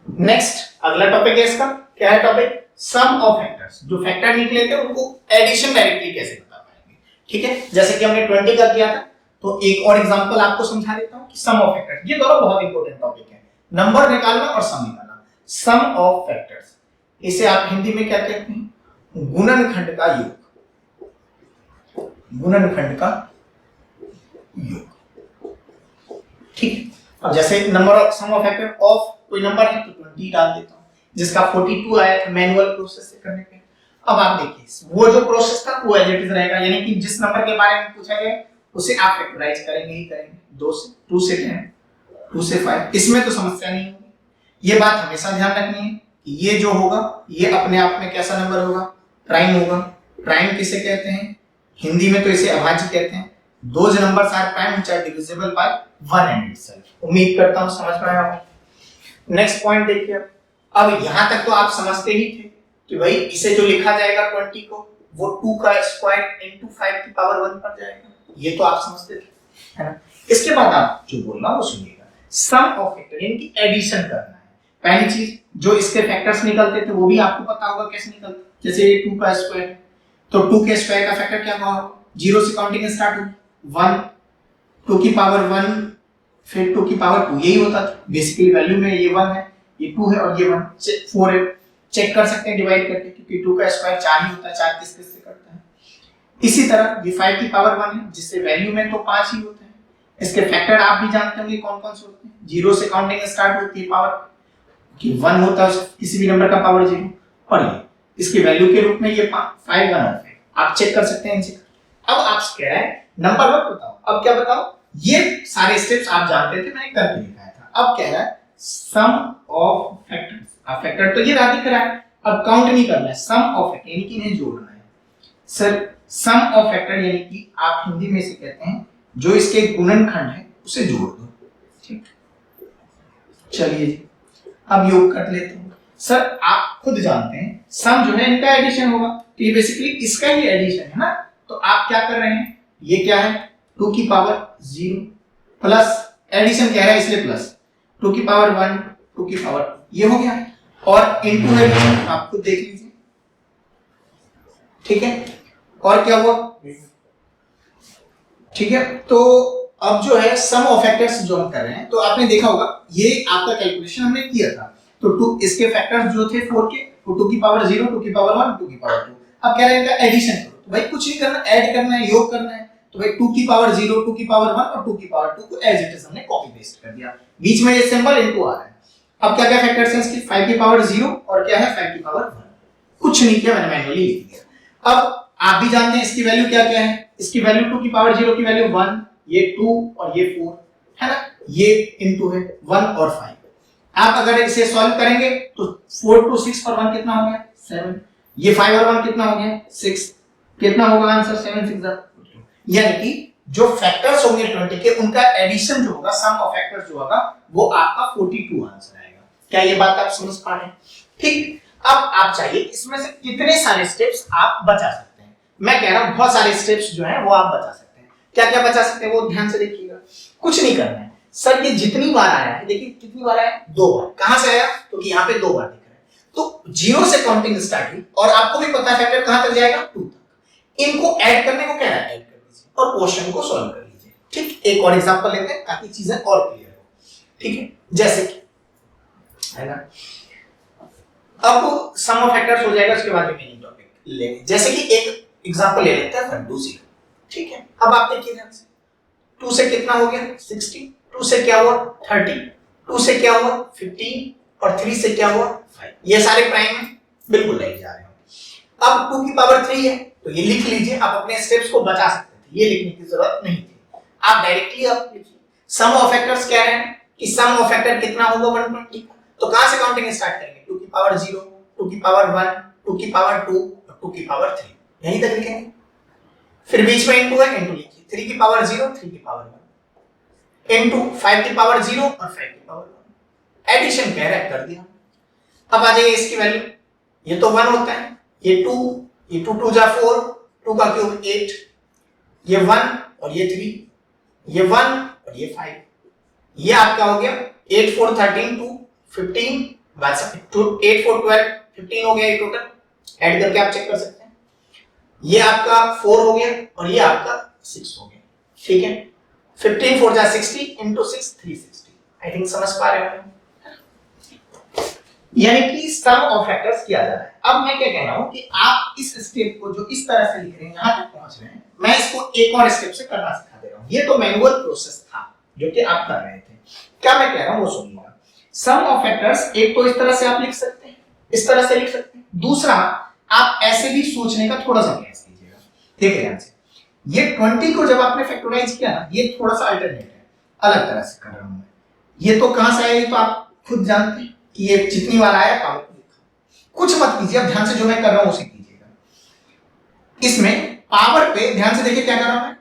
नेक्स्ट अगला टॉपिक है इसका, क्या है टॉपिक? Some of factors. जो फैक्टर निकले थे उनको एडिशन डायरेक्टली कैसे बता पाएंगे। ठीक है, जैसे कि हमने 20 का किया था, तो एक और एग्जांपल आपको समझा देता हूं कि सम ऑफ फैक्टर्स। ये दोनों बहुत इंपॉर्टेंट टॉपिक है, नंबर निकालना और सम निकालना। सम ऑफ फैक्टर्स, इसे आप हिंदी में क्या कहते हैं? गुणनखंड का योग। गुणनखंड का योग। ठीक है, अब जैसे number of some of factor of कोई नंबर है तो 20 डाल देता हूं, जिसका 42 आया था मैनुअल प्रोसेस से करने पे। अब आप देखिए वो जो प्रोसेस था वो एज इट इज रहेगा, यानी कि जिस नंबर के बारे में पूछा गया उसे आप फैक्टराइज करेंगे ही करेंगे। 2 से 2 से 10, 2 से 5, इसमें तो समस्या नहीं होगी। ये बात हमेशा ध्यान रखनी है कि ये जो होगा ये अपने आप में कैसा नंबर होगा? प्राइम होगा। प्राइम किसे कहते हैं? हिंदी में तो इसे अभाज्य कहते हैं। Those numbers are prime which are divisible by 1 and itself. उम्मीद करता हूं समझ में आया होगा। नेक्स्ट पॉइंट देखिए, अब यहां तक तो आप समझते ही थे कि भाई इसे जो लिखा जाएगा 20 को वो 2 का स्क्वायर इनटू 5 की पावर 1 पर जाएगा, ये तो आप समझते थे, है ना? इसके बाद आप जो बोलना वो सुनिएगा, सम ऑफ फैक्टर यानी कि एडिशन करना है। पहली चीज, जो इसके फैक्टर्स निकलते थे वो भी आपको पता होगा कैसे निकलते, जैसे ये 2 का स्क्वायर, तो 2 के स्क्वायर का फैक्टर क्या होगा? 0 से काउंटिंग स्टार्ट होगी, 1, 2 की पावर 1, फिर 2 की पावर 2, यही होता था बेसिकली। वैल्यू में ये 1 है, ये 2 है और ये 1 4 है। चेक कर सकते हैं डिवाइड करके, क्योंकि 2 का स्क्वायर 4 ही होता है, 4 किस किस से करता है। इसी तरह ये 5 की पावर 1 है, जिससे वैल्यू में तो 5 ही होते हैं। इसके फैक्टर आप भी जानते होंगे कौन कौन से होते हैं। 0 से काउंटिंग स्टार्ट होती है पावर कि 1 होता है किसी भी नंबर का पावर 0, और ये इसकी वैल्यू के रूप में ये 5 1 और 5 आप चेक कर सकते हैं इनसे। अब आप कह रहे हैं नंबर मत बताओ, अब क्या बताओ? ये सारे स्टेप्स आप जानते थे, मैंने करके दिखाया था। अब कह रहा है सम ऑफ फैक्टर्स। अब फैक्टर तो ये दिख रहा है, अब काउंट नहीं करना है, सम ऑफ फैक्टर यानी कि इन्हें जोड़ना है। सर सम ऑफ फैक्टर यानी कि आप हिंदी में से कहते हैं जो इसके गुणनखंड है उसे जोड़ दो। ठीक, चलिए जी अब योग कर लेते हैं। सर आप खुद जानते हैं सम जो है इनका एडिशन होगा, तो ये बेसिकली इसका ही एडिशन है ना। तो आप क्या कर रहे हैं, ये क्या है? 2 की पावर 0 प्लस एडिशन कह रहा है इसलिए प्लस 2 की पावर 1 2 की पावर 2, ये हो गया। और इनटू है, आप खुद देख लीजिए। ठीक है, और क्या हुआ? ठीक है, तो अब जो है सम ऑफ फैक्टर्स जो हम कर रहे हैं, तो आपने देखा होगा ये आपका कैलकुलेशन हमने किया था। तो 2 इसके फैक्टर्स जो थे 4 के, वो 2 की पावर 0 2 की पावर 1 2 की पावर 2। अब कह रहे हैं इनका एडिशन करो, तो भाई कुछ नहीं करना, ऐड करना है, योग करना है। तो भाई 2 की पावर 0 2 की पावर 1 और 2 की पावर 2 को एज इट इज हमने कॉपी पेस्ट कर दिया, बीच में ये सिंबल इनटू आ रहा है। अब क्या क्या फैक्टर्स हैं इसके? 5 की पावर 0 और क्या है 5 की पावर 1, कुछ नहीं किया, मैंने मैन्युअली लिख दिया। अब आप भी जानते हैं इसकी वैल्यू क्या क्या है। इसकी वैल्यू 2 की पावर 0 की वैल्यू 1, ये 2 और ये 4 है ना, ये इनटू है 1 और 5। आप अगर इसे सॉल्व करेंगे तो 4 2 6 और 1 कितना हो गया? 7। ये 5 और 1 कितना हो गया? 6। कितना होगा आंसर? 7 6 42। यानी कि जो फैक्टर्स होंगे 20 के उनका एडिशन जो होगा, सम ऑफ फैक्टर्स जो होगा, वो आपका 42 आंसर आएगा। क्या ये बात आप समझ पा रहे हैं? ठीक, अब आप चाहिए इसमें से कितने सारे स्टेप्स आप बचा सकते हैं। मैं कह रहा हूं बहुत सारे स्टेप्स जो हैं वो आप बचा सकते हैं। क्या क्या बचा सकते हैं वो ध्यान से देखिएगा। कुछ नहीं करना है सर, ये जितनी बार आया है, देखिए कितनी बार आया है, 2 बार। कहां से आया? क्योंकि यहाँ पे 2 बार दिख रहा है, तो 0 से काउंटिंग स्टार्ट हुई और आपको भी पता है फैक्टर कहां तक जाएगा, 2 तक। इनको ऐड करने को कह रहा है, ऐड कर दीजिए और क्वेश्चन को सॉल्व कर लीजिए। ठीक, एक और एग्जांपल लेते हैं ताकि चीजें और क्लियर हो। ठीक है, जैसे कि है ना, अब सम ऑफ फैक्टर्स हो जाएगा, उसके बाद रिमेनिंग टॉपिक लेंगे। जैसे कि एक एग्जांपल ले लेते हैं 1 2 0। ठीक है, अब आप देखिए ध्यान से, 2 से कितना हो गया 60, 2 से क्या हुआ 30, 2 से क्या हुआ 15 और 3 से क्या हुआ 5। ये सारे प्राइम है, बिल्कुल नहीं जा रहे हो। अब 2 की पावर 3 है तो ये लिख लीजिए, आप अपने स्टेप्स को बचा सकते थे, ये लिखने की जरूरत नहीं थी, आप डायरेक्टली आप लिखिए। सम ऑफ फैक्टर्स कह रहे हैं कि सम ऑफ फैक्टर कितना होगा 120 का, तो कहां से काउंटिंग स्टार्ट करेंगे, 2 की पावर 0, 2 की पावर 1, 2 की पावर 2 और 2 की पावर 3, यहीं तक लिखेंगे। फिर बीच में इनटू है, इनटू लिखिए, 3 की पावर 0, 3 की पावर 1 इनटू 5 की पावर 0 और 5 की पावर 1। एडिशन कह रहा है, कर दिया। अब आ जाइए इसकी वैल्यू, ये तो 1 होता है, ये 2, ये 2 2 जा 4, 2 का क्यूब 8, ये 1 और ये 3, ये 1 और ये 5, ये आपका हो गया 8 4 13 2 15 बस 8 4 12 15 हो गया ये टोटल, ऐड करके आप चेक कर सकते हैं। ये आपका 4 हो गया और ये आपका 6 हो गया। ठीक है, 15 4 जा 60 into 6 360। आई थिंक समझ पा रहे हो, यानी कि सम ऑफ फैक्टर्स किया जा रहा है। अब मैं क्या कह रहा हूं कि आप इस स्टेप को जो इस तरह से लिख रहे हैं, यहां तक पहुंच रहे हैं, मैं इसको एक और स्टेप से करना सिखा दे रहा हूं। ये तो मैनुअल प्रोसेस था जो कि आप कर रहे थे, क्या मैं कह रहा हूं वो सुनिएगा। सम ऑफ फैक्टर्स एक तो इस तरह से आप लिख सकते हैं, इस तरह से लिख सकते हैं, दूसरा आप ऐसे भी सोचने का थोड़ा सा प्रयास कीजिएगा। देखिए ध्यान से, ये 20 को जब आपने फैक्टराइज किया ना, ये थोड़ा सा अल्टरनेट है, अलग तरह से कर रहा हूं मैं। ये तो कहां से आया, ये तो आप खुद जानते हैं कि ये जितनी बार आया पावर को लिखा। कुछ मत कीजिए, अब ध्यान से जो मैं कर रहा हूं उसे कीजिएगा। इसमें पावर पे ध्यान से देखिए क्या कर रहा हूं मैं,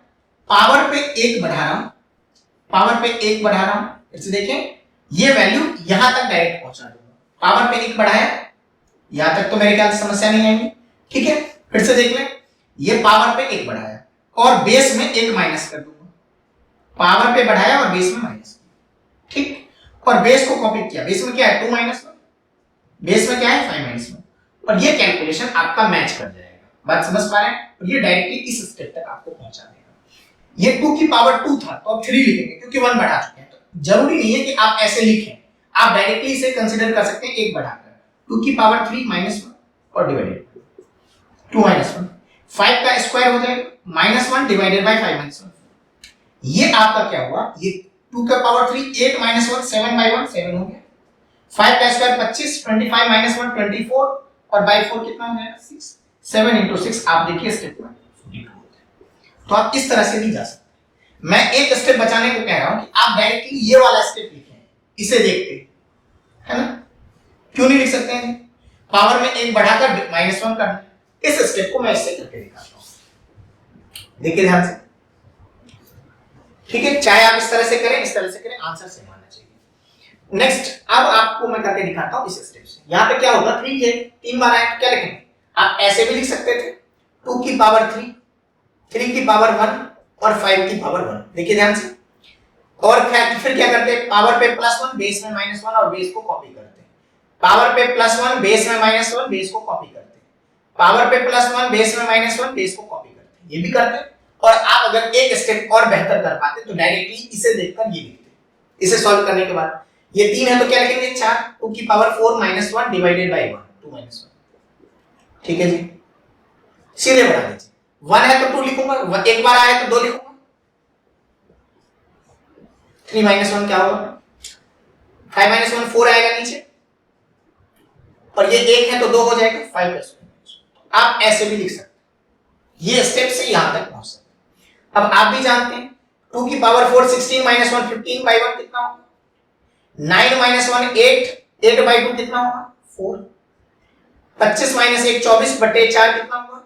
पावर पे 1 बढ़ा रहा हूं, पावर पे 1 बढ़ा रहा हूं। फिर से देखें, ये वैल्यू यहां तक डायरेक्ट पहुंचा दूंगा, पावर पे 1 बढ़ाया, यहां तक तो मेरे ख्याल से समस्या नहीं आएगी। ठीक है, फिर से देख लें, ये पावर पे 1 बढ़ाया और बेस में 1 माइनस कर दूंगा, पावर पे बढ़ाया और बेस में माइनस किया। ठीक, और बेस को कॉपी किया, बेस में क्या है 2 माइनस 1, बेस में क्या है 5 माइनस 1, और ये कैलकुलेशन आपका मैच कर जाएगा। बात समझ पा रहे हैं? और ये डायरेक्टली इस स्टेप तक आपको पहुंचा देगा। ये 2 की पावर 2 था तो अब 3 लिखेंगे क्योंकि 1 बढ़ा चुके हैं, तो जरूरी नहीं है कि आप ऐसे लिखें, आप डायरेक्टली इसे कंसीडर कर सकते हैं 1 बढ़ाकर, 2 की पावर 3 माइनस 1 और डिवाइडेड 2 माइनस 1, 5 का स्क्वायर हो जाएगा माइनस 1 डिवाइडेड बाय 5 माइनस 1। ये आपका क्या हुआ, ये 2 का पावर 3 8 माइनस 1 7 बाय 1 7 हो गया, 5 का स्क्वायर 25 25 माइनस 1 24 और बाय 4 कितना हो जाएगा 6, 7 into 6 आप देखिए स्टेप में 42 होता है। तो आप इस तरह से नहीं जा सकते, मैं एक स्टेप बचाने को कह रहा हूं कि आप डायरेक्टली ये वाला स्टेप लिखें, इसे देखते है ना, क्यों नहीं लिख सकते हैं, पावर में 1 बढ़ाकर माइनस 1 करना, इस स्टेप को मैं इससे करके दिखाता हूं, देखिए ध्यान से। ठीक है, चाहे आप इस तरह से करें इस तरह से करें, आंसर सेम आना चाहिए। नेक्स्ट, अब आपको मैं करके दिखाता हूं इस स्टेप से। यहां पे क्या होगा, 3 है, 3 बार आया तो क्या लिखेंगे, आप ऐसे भी लिख सकते थे 2 की पावर 3, 3 की पावर 1 और 5 की पावर 1। देखिए ध्यान से, और फिर क्या करते हैं, पावर पे +1 बेस में -1 और बेस को कॉपी करते हैं, पावर पे +1 बेस में -1 बेस को कॉपी करते हैं, पावर पे +1 बेस में -1 बेस को कॉपी करते हैं, ये भी करते हैं। और आप अगर एक स्टेप और बेहतर कर पाते तो डायरेक्टली इसे देखकर ये लिखते, इसे सॉल्व करने के बाद ये 3 है तो क्या लिखेंगे 4, 2 की पावर 4 -1 डिवाइडेड बाय 1 2 -1। ठीक है जी, सीधे बढ़ा दीजिए, 1 है तो 2 लिखूंगा, एक बार आया तो 2 लिखूंगा, 3 -1 क्या होगा, 5 -1 4 आएगा नीचे, और ये 1 है तो 2 हो जाएगा 5 + 1। आप ऐसे भी लिख सकते हैं, ये स्टेप से यहां तक पहुंच सकते हैं। अब आप भी जानते हैं 2 की पावर 4 16 -1 15 by 1 कितना होगा, 9 -1 8 8 by 2 कितना होगा 4, 25 - 1 24/4 कितना होगा।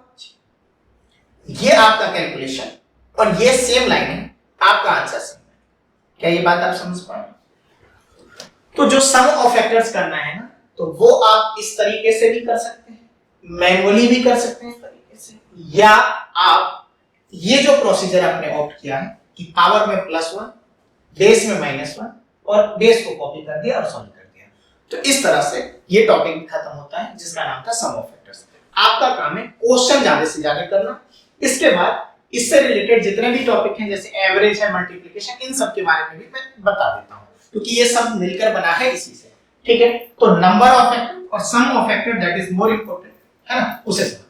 ये आपका कैलकुलेशन और ये सेम लाइन है, आपका आंसर सेम है। क्या ये बात आप समझ पा रहे हैं? तो जो सम ऑफ फैक्टर्स करना है ना, तो वो आप इस तरीके से भी कर सकते हैं, मैनुअली भी कर सकते हैं इस तरीके से, या आप ये जो प्रोसीजर आपने ऑप्ट किया है कि पावर में +1, बेस में -1 और बेस को कॉपी कर दिया और सॉल्व कर दिया, तो इस तरह से ये टॉपिक भी खत्म होता है जिसका नाम था सम ऑफ फैक्टर्स। आपका काम है क्वेश्चन ज्यादा से ज्यादा करना। इसके बाद इससे रिलेटेड जितने भी टॉपिक हैं जैसे एवरेज है, मल्टीप्लिकेशन, इन सब के बारे में भी मैं बता देता हूं क्योंकि ये सब मिलकर बना है इसी से। ठीक है, तो नंबर ऑफ फैक्टर और sum of factor that is more important, है ना, उसे समझिए।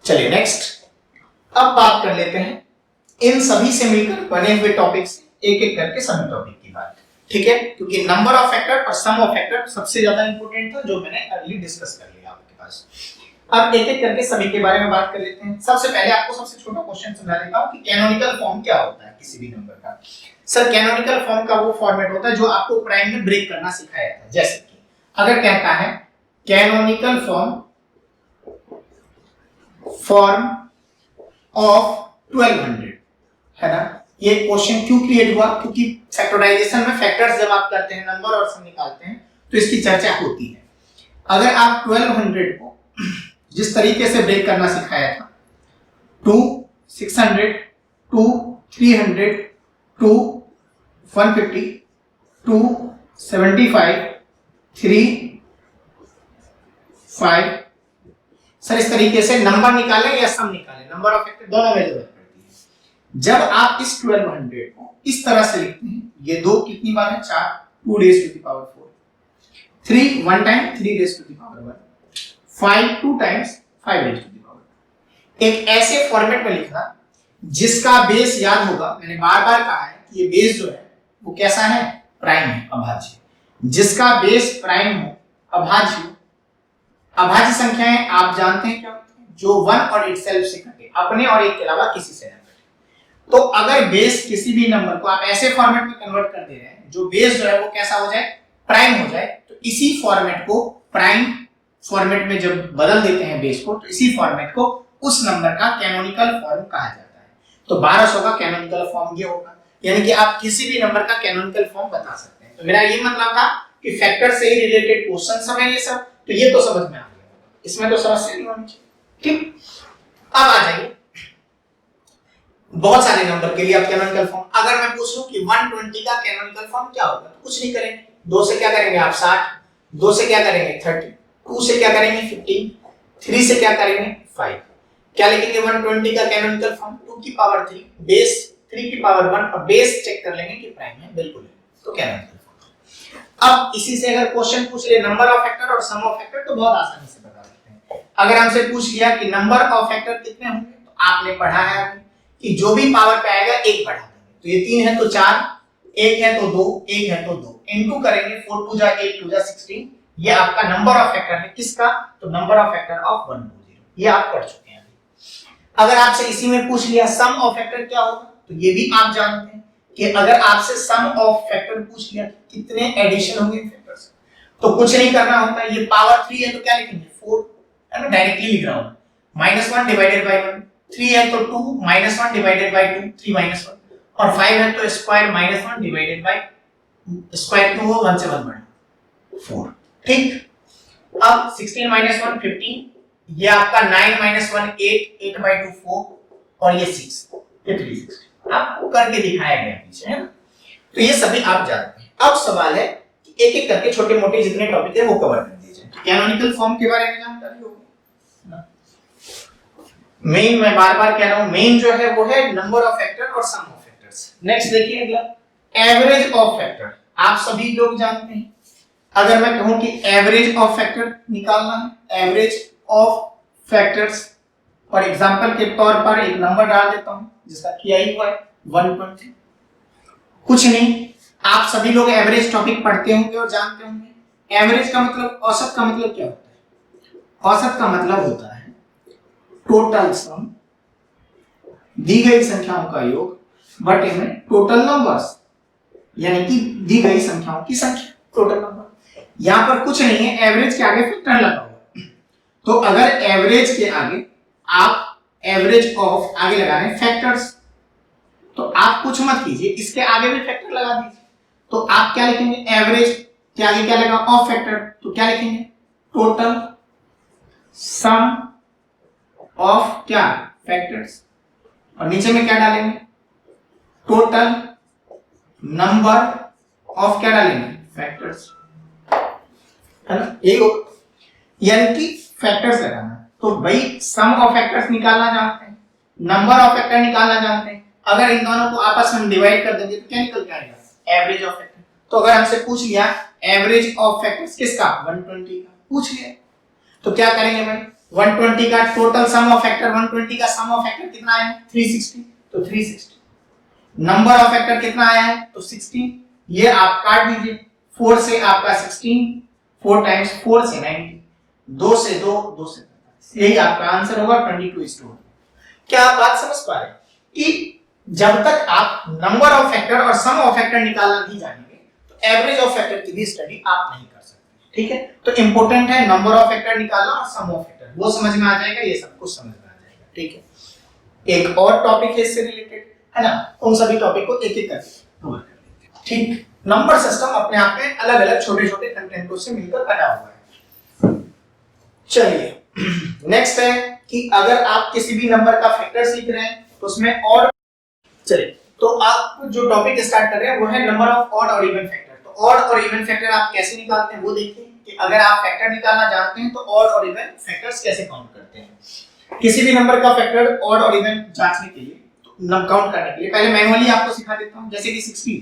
चलिए नेक्स्ट, अब बात कर लेते हैं इन सभी से मिलकर बने हुए टॉपिक से एक एक करके सभी टॉपिक की बात। ठीक है, क्योंकि नंबर ऑफ फैक्टर और सम ऑफ फैक्टर सबसे ज्यादा इंपॉर्टेंट था जो मैंने अर्ली डिस्कस कर लिया आपके पास। अब एक एक करके सभी के बारे में बात कर लेते हैं। सबसे पहले आपको सबसे छोटा क्वेश्चन समझा देता हूं कि कैनोनिकल फॉर्म क्या होता है किसी भी नंबर का। सर कैनोनिकल फॉर्म का वो फॉर्मेट होता है जो आपको प्राइम में ब्रेक करना सिखाया था। जैसे कि अगर कहता है कैनोनिकल फॉर्म ऑफ 1200, है ना, ये क्वेश्चन क्यों क्रिएट हुआ? क्योंकि फैक्टराइजेशन में फैक्टर्स जब आप करते हैं, नंबर और सम निकालते हैं, तो इसकी चर्चा होती है। अगर आप 1200 को जिस तरीके से ब्रेक करना सिखाया था, 2, 600, 2, 300, 2, 150, 2, 75, 3, 5, सर इस तरीके से नंबर निकालें या सम निकालें, नंबर ऑफ फैक्टर दोनों में जरूरत पड़ती है। जब आप इस 1200 को इस तरह से लिखते हैं, ये 2 कितनी बार है? 4, 2 raised to the power 4, 3 1 time 3 raised to the power 1, 5 2 times 5 raised to the power 1। एक ऐसे फॉर्मेट में लिखना जिसका बेस याद होगा। मैंने बार बार कहा है कि ये बेस जो है वो कैसा है? प्राइम है, अभाज्य। जिसका बेस प्राइम हो, अभाज्य, अभाज्य संख्याएं आप जानते हैं क्या होती है? जो 1 और इटसेल्फ से कटे, अपने और एक के अलावा किसी से न कटे। तो अगर बेस किसी भी नंबर को आप ऐसे फॉर्मेट में कन्वर्ट कर दे रहे हैं जो बेस जो है वो कैसा हो जाए? प्राइम हो जाए, तो इसी फॉर्मेट को प्राइम फॉर्मेट में जब बदल देते हैं बेस को, तो इसी फॉर्मेट को उस नंबर का कैनोनिकल फॉर्म कहा जाता है। तो 1200 का कैनोनिकल फॉर्म ये होगा, यानी कि आप किसी भी नंबर का कैनोनिकल फॉर्म बता सकते हैं। तो मेरा ये मतलब था कि फैक्टर से ही रिलेटेड क्वेश्चन सब है ये सब, तो ये तो समझ में आ गया, इसमें तो समस्या नहीं होनी चाहिए। ठीक, अब आ जाइए बहुत सारे नंबर के लिए आप कैनोनिकल फॉर्म। अगर मैं पूछ लूं कि 120 का कैनोनिकल फॉर्म क्या होगा, तो कुछ नहीं करेंगे, 2 से क्या करेंगे आप? 60, 2 से क्या करेंगे? 30, 2 से क्या करेंगे? 15, 3 से क्या करेंगे? 5। क्या लिखेंगे 120 का कैनोनिकल फॉर्म? 2 की पावर 3, बेस 3 की पावर 1, और बेस चेक कर लेंगे कि प्राइम है, बिल्कुल है, तो कैनोनिकल फॉर्म। अब इसी से अगर क्वेश्चन पूछ ले नंबर ऑफ फैक्टर और सम ऑफ फैक्टर, तो बहुत आसानी से बता सकते हैं। अगर हमसे पूछ लिया कि नंबर ऑफ फैक्टर कितने होंगे, तो आपने पढ़ा है कि जो भी पावर पे आएगा 1 बढ़ा देंगे। तो ये 3 है तो 4, 1 है तो 2, 1 है तो 2, इनटू करेंगे, 4 2 जा 8 2 जा 16। ये आपका नंबर ऑफ फैक्टर है, किसका? तो नंबर ऑफ फैक्टर ऑफ 120। ये आप पढ़ चुके हैं अभी। अगर आपसे इसी में पूछ लिया सम ऑफ फैक्टर क्या होगा, तो ये भी आप जानते हैं कि अगर आपसे सम ऑफ फैक्टर पूछ लिया कितने एडिशन होंगे फैक्टर्स, तो कुछ नहीं करना होता। ये पावर 3 है तो क्या लिखेंगे? 4, है ना, डायरेक्टली लिख रहा हूं। -1 डिवाइडेड बाय 1, 3 है तो 2, -1 डिवाइडेड बाय 2, 3 -1, और 5 है तो स्क्वायर -1 डिवाइडेड बाय स्क्वायर क्यों हो? 1 से 1 बढ़ा 4। ठीक, अब 16 -1 15, ये आपका 9 -1 8, 8 by 2 4, और ये 6, ये 360 आपको करके दिखाया गया पीछे, है ना। तो ये सभी आप जानते हैं। अब सवाल है कि एक एक करके छोटे मोटे जितने टॉपिक है वो कवर कर दीजिए। कैनोनिकल फॉर्म के बारे में जानकारी होगी ना। मेन मैं बार बार कह रहा हूं, मेन जो है वो है नंबर ऑफ फैक्टर और सम ऑफ फैक्टर्स। नेक्स्ट देखिए अगला, एवरेज ऑफ फैक्टर। आप सभी लोग जानते हैं, अगर मैं कहूं कि एवरेज ऑफ फैक्टर निकालना है, average of factors, for example के तौर पर एक नंबर डाल देता हूं जिसका किया ही हुआ है 120। कुछ नहीं, आप सभी लोग एवरेज टॉपिक पढ़ते होंगे और जानते होंगे। एवरेज का मतलब, औसत का मतलब क्या होता है? औसत का मतलब होता है टोटल सम, दी गई संख्याओं का योग बटे में टोटल नंबर्स, यानी कि दी गई संख्याओं की संख्या, टोटल नंबर। यहां पर कुछ नहीं है, एवरेज के आगे फैक्टर लगा हुआ। तो अगर एवरेज के आगे आप एवरेज ऑफ, आगे लगा रहे हैं फैक्टर्स, तो आप कुछ मत कीजिए, इसके आगे भी फैक्टर लगा दीजिए। तो आप क्या लिखेंगे, एवरेज के आगे क्या लगा, ऑफ फैक्टर, तो क्या लिखेंगे, टोटल सम ऑफ क्या, फैक्टर्स, और नीचे में क्या डालेंगे, टोटल नंबर ऑफ क्या डालेंगे, फैक्टर्स, है ना, यही होगा, यानी कि फैक्टर्स लगाना। तो भाई सम ऑफ फैक्टर्स निकालना जानते हैं, नंबर ऑफ फैक्टर निकालना जानते हैं, अगर इन दोनों को आपस में डिवाइड कर देंगे तो क्या निकल के आएगा, एवरेज ऑफ फैक्टर। तो अगर हमसे पूछ लिया एवरेज ऑफ फैक्टर्स किसका, 120 का पूछ लिया, तो क्या करेंगे भाई, 120 का टोटल सम ऑफ फैक्टर, 120 का सम ऑफ फैक्टर कितना आया, 360, तो 360, नंबर ऑफ फैक्टर कितना आया है, तो 16, ये आप काट दीजिए, 4 से आपका 16, 4 टाइम्स 4 से 90, 2 से 2, 2 से 45, यही आपका आंसर होगा 22:1। क्या आप बात समझ पा रहे हैं कि जब तक आप नंबर ऑफ फैक्टर और सम ऑफ फैक्टर निकालना नहीं जानेंगे तो एवरेज ऑफ फैक्टर की भी स्टडी आप नहीं कर सकते, ठीक है। तो इंपॉर्टेंट है नंबर ऑफ फैक्टर निकालना और सम ऑफ फैक्टर, वो समझ में आ जाएगा, ये सब कुछ समझ में आ जाएगा, ठीक है। एक और टॉपिक है इससे रिलेटेड, है ना, उन सभी टॉपिक को एक एक करके कवर कर लेते हैं, ठीक। नंबर सिस्टम अपने आप में अलग अलग छोटे छोटे कंटेंटों से मिलकर बना हुआ है। चलिए नेक्स्ट है कि अगर आप किसी भी नंबर का फैक्टर्स लिख रहे हैं तो उसमें और, चलिए तो आप जो टॉपिक स्टार्ट कर रहे हैं वो है नंबर ऑफ ऑड और इवन फैक्टर। तो ऑड और इवन फैक्टर आप कैसे निकालते हैं वो देखिए, कि अगर आप फैक्टर निकालना जानते हैं तो ऑड और इवन फैक्टर्स कैसे काउंट करते हैं। किसी भी नंबर का फैक्टर ऑड और इवन जांचने के लिए, तो काउंट करने के लिए पहले मैनुअली आपको सिखा देता हूं। जैसे कि 60 है,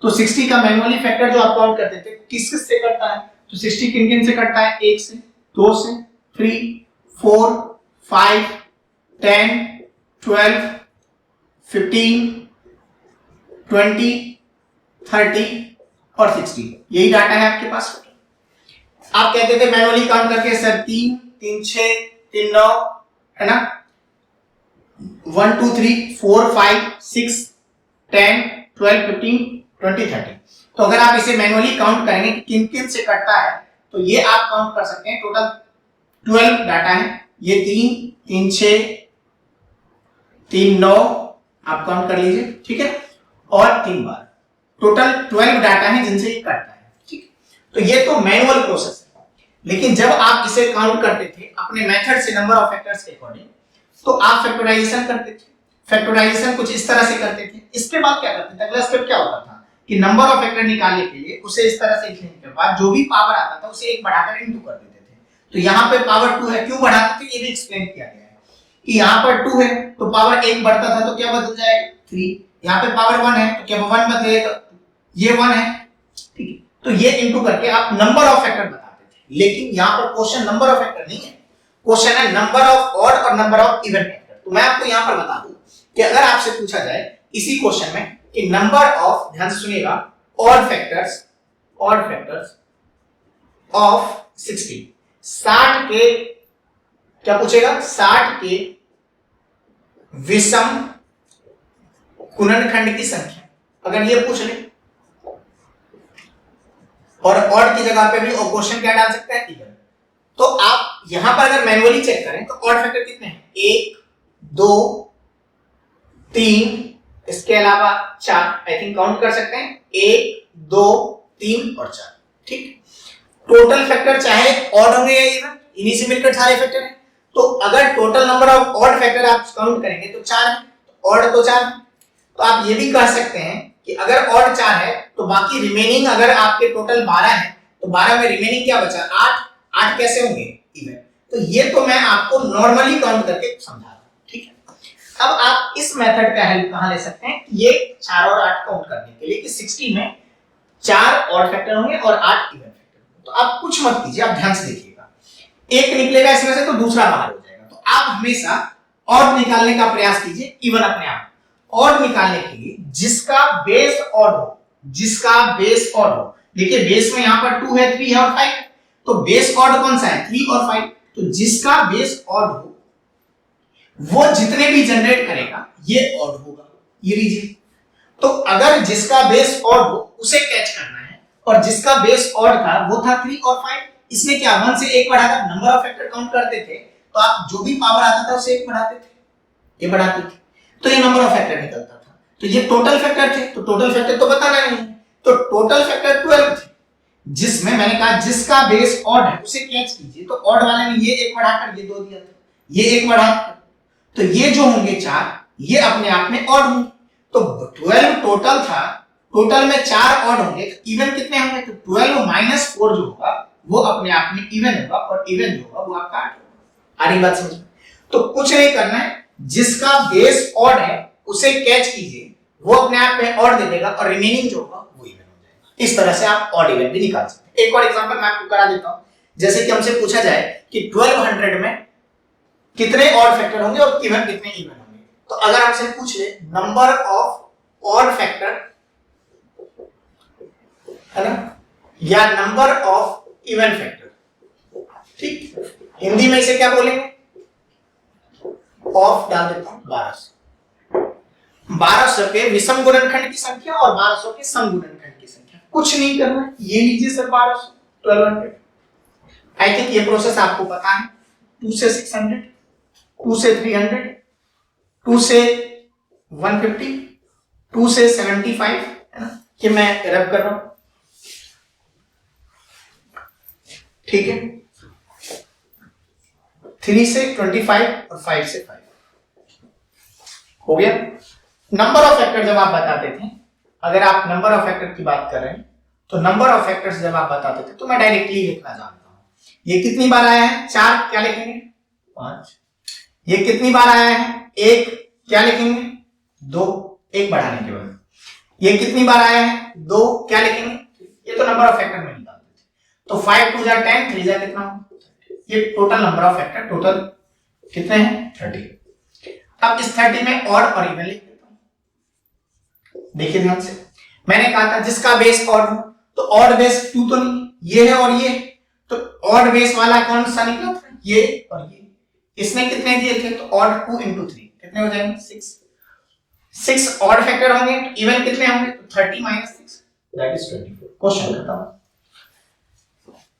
तो 60 का मैनुअली फैक्टर जो आप काउंट करते थे किस किस से करता है, तो 60 किन किन से करता है, 1 से, 2 से, 3, 4, 5, 10, 12, 15, 20, 30 और 60, यही डाटा है आपके पास। आप कहते थे मैनुअली काउंट करके सर 3, 3, 6, 3, 9, है ना, 1, 2, 3, 4, 5, 6, 10, 12, 15, 20, 30। तो अगर आप इसे मैनुअली काउंट करेंगे कि किन किन से कटता है तो ये आप काउंट कर सकते हैं। टोटल 12 डाटा है, ये 3, 3, 6, 3, 9 आप काउंट कर लीजिए, ठीक है, और 3 बार, टोटल 12 डाटा है जिनसे ये कटता है, ठीक। तो ये तो मैनुअल प्रोसेस है, लेकिन जब आप इसे काउंट करते थे अपने मेथड से नंबर ऑफ फैक्टर्स के अकॉर्डिंग, तो आप फैक्टराइजेशन करते थे। फैक्टराइजेशन कुछ इस तरह से करते थे। इसके बाद क्या करते थे, अगला स्टेप क्या होता था कि नंबर ऑफ फैक्टर निकालने के लिए उसे इस तरह से लिखने के बाद जो भी पावर आता था उसे एक बढ़ाकर इनटू कर देते थे। तो यहाँ पे पावर 2 है, क्यों बढ़ाते थे ये भी एक्सप्लेन किया गया है कि यहाँ पर 2 है तो पावर 1 बढ़ता था तो क्या बदल जाएगा 3, यहाँ पे पावर 1 है तो क्या 1 बदलेगा, ये 1 है, ठीक है। तो ये इनटू करके आप नंबर ऑफ फैक्टर बताते थे। लेकिन यहाँ पर क्वेश्चन नंबर ऑफ फैक्टर नहीं है, क्वेश्चन है नंबर ऑफ ऑड और नंबर ऑफ इवन फैक्टर। तो मैं आपको यहाँ पर बता दूं कि अगर आपसे पूछा जाए इसी क्वेश्चन में कि नंबर ऑफ, ध्यान से सुनिएगा, ऑड फैक्टर्स ऑफ 60 के क्या पूछेगा, 60 के विषम गुणनखंड की संख्या, अगर ये पूछ ले, और ऑड की जगह पे भी क्वेश्चन क्या डाल सकते हैं, इवन। तो आप यहां पर अगर मैनुअली चेक करें तो ऑड फैक्टर कितने हैं, 1, 2, 3, इसके अलावा 4, आई थिंक काउंट कर सकते हैं, 1, 2, 3 और 4, ठीक। टोटल फैक्टर चाहे ऑड होंगे या इवन, इन्हीं से मिलकर सारे फैक्टर हैं। तो अगर total number of odd factor आप काउंट करेंगे तो 4 है, तो ऑड तो 4 है। तो आप ये भी कह सकते हैं कि अगर ऑड 4 है तो बाकी रिमेनिंग, अगर आपके टोटल 12 है तो 12 में रिमेनिंग क्या बचा, 8 कैसे होंगे, इवन। तो ये तो मैं आपको नॉर्मली काउंट करके समझा रहा हूं, ठीक है। अब आप इस मेथड का हेल्प कहां ले सकते हैं, ये 4 और 8 काउंट करने के लिए कि 60 में 4 ऑड फैक्टर होंगे और 8 इवन फैक्टर होंगे। तो आप कुछ मत कीजिए, आप ध्यान से देखिएगा, एक निकलेगा इसमें से तो दूसरा बाहर हो जाएगा। तो आप हमेशा ऑड निकालने का प्रयास कीजिए, इवन अपने आप। ऑड निकालने के लिए जिसका बेस ऑड हो, देखिए बेस में यहाँ पर 2 है, 3 है और 5 है, तो बेस ऑड कौन सा है, 3 और 5। तो जिसका बेस ऑड हो वो जितने भी जनरेट करेगा ये ऑड होगा, ये लीजिए। तो अगर जिसका बेस ऑड हो उसे कैच करना है, और जिसका बेस ऑड था वो था 3 और 5, इसमें क्या 1 से 1 बढ़ाकर नंबर ऑफ फैक्टर काउंट करते थे, तो आप जो भी पावर आता था उसे 1 बढ़ाते थे, ये बढ़ाती थी, तो ये नंबर ऑफ फैक्टर निकलता था। तो ये टोटल फैक्टर थे, तो टोटल फैक्टर तो बताना नहीं, तो टोटल फैक्टर 12 थे, जिसमें मैंने कहा जिसका बेस ऑड है उसे कैच कीजिए, तो ऑड वाले ने ये एक बढ़ाकर ये 2 दिया था, ये एक बढ़ाकर, तो ये जो होंगे 4 ये अपने आप में ऑड होंगे। तो 12 टोटल था, टोटल में 4 ऑड होंगे, तो इवन कितने होंगे, तो 12 माइनस 4 जो होगा वो अपने आप में इवन होगा, और इवन जो होगा वो आपका 8 होगा। आ रही बात समझ में? तो कुछ नहीं करना है, जिसका बेस ऑड है उसे कैच कीजिए, वो अपने आप में ऑड दे देगा, और रिमेनिंग जो होगा वो इवन हो जाएगा। इस तरह से आप ऑड इवन भी निकाल सकते हैं। एक और एग्जांपल मैं आपको करा देता हूं, जैसे कि हमसे पूछा जाए कि 1200 में कितने ऑड फैक्टर होंगे और इवन कितने इवन होंगे। तो अगर हमसे पूछ ले नंबर ऑफ ऑड फैक्टर, है ना, या नंबर ऑफ इवन फैक्टर, ठीक, हिंदी में इसे क्या बोलेंगे, ऑफ डाल देता हूं 1200 के विषम गुणनखंड की संख्या और 1200 के सम गुणनखंड की संख्या। कुछ नहीं करना है, ये लीजिए सर 1200 1200। आई थिंक ये प्रोसेस आपको पता है, 2 से 600, 2 से 300, 2 से 150, 2 से 75, है ना, कि मैं रब कर रहा हूं, ठीक है, 3 से 25 और 5 से 5 हो गया। नंबर ऑफ फैक्टर जब आप बताते थे, अगर आप नंबर ऑफ फैक्टर की बात कर रहे हैं, तो नंबर ऑफ फैक्टर्स जब आप बताते थे तो मैं डायरेक्टली लिखना जानता हूं। ये कितनी बार आया है, 4, क्या लिखेंगे 5। ये कितनी बार आया है, 1, क्या लिखेंगे 2, 1 बढ़ाने के बाद। ये कितनी बार आया है, 2, क्या लिखेंगे, ये तो नंबर ऑफ फैक्टर में निकालते थे। तो 5 2 जा 10, 3 जा कितना, ये total number of factor, total कितने हैं 30। अब इस 30 में ऑड और इवन लिख देता हूं। देखिए ध्यान से, मैंने कहा था जिसका बेस ऑड हो, तो ऑड बेस 2 तो नहीं, ये है और ये, तो ऑड बेस वाला कौन सा निकला था, ये और ये। इसने कितने दिए थे, तो ऑड 2 into 3 कितने हो जाएंगे 6। 6 ऑड फैक्टर होंगे, तो इवन कितने होंगे, तो 30 minus 6 दैट इज 24। क्वेश्चन खत्म,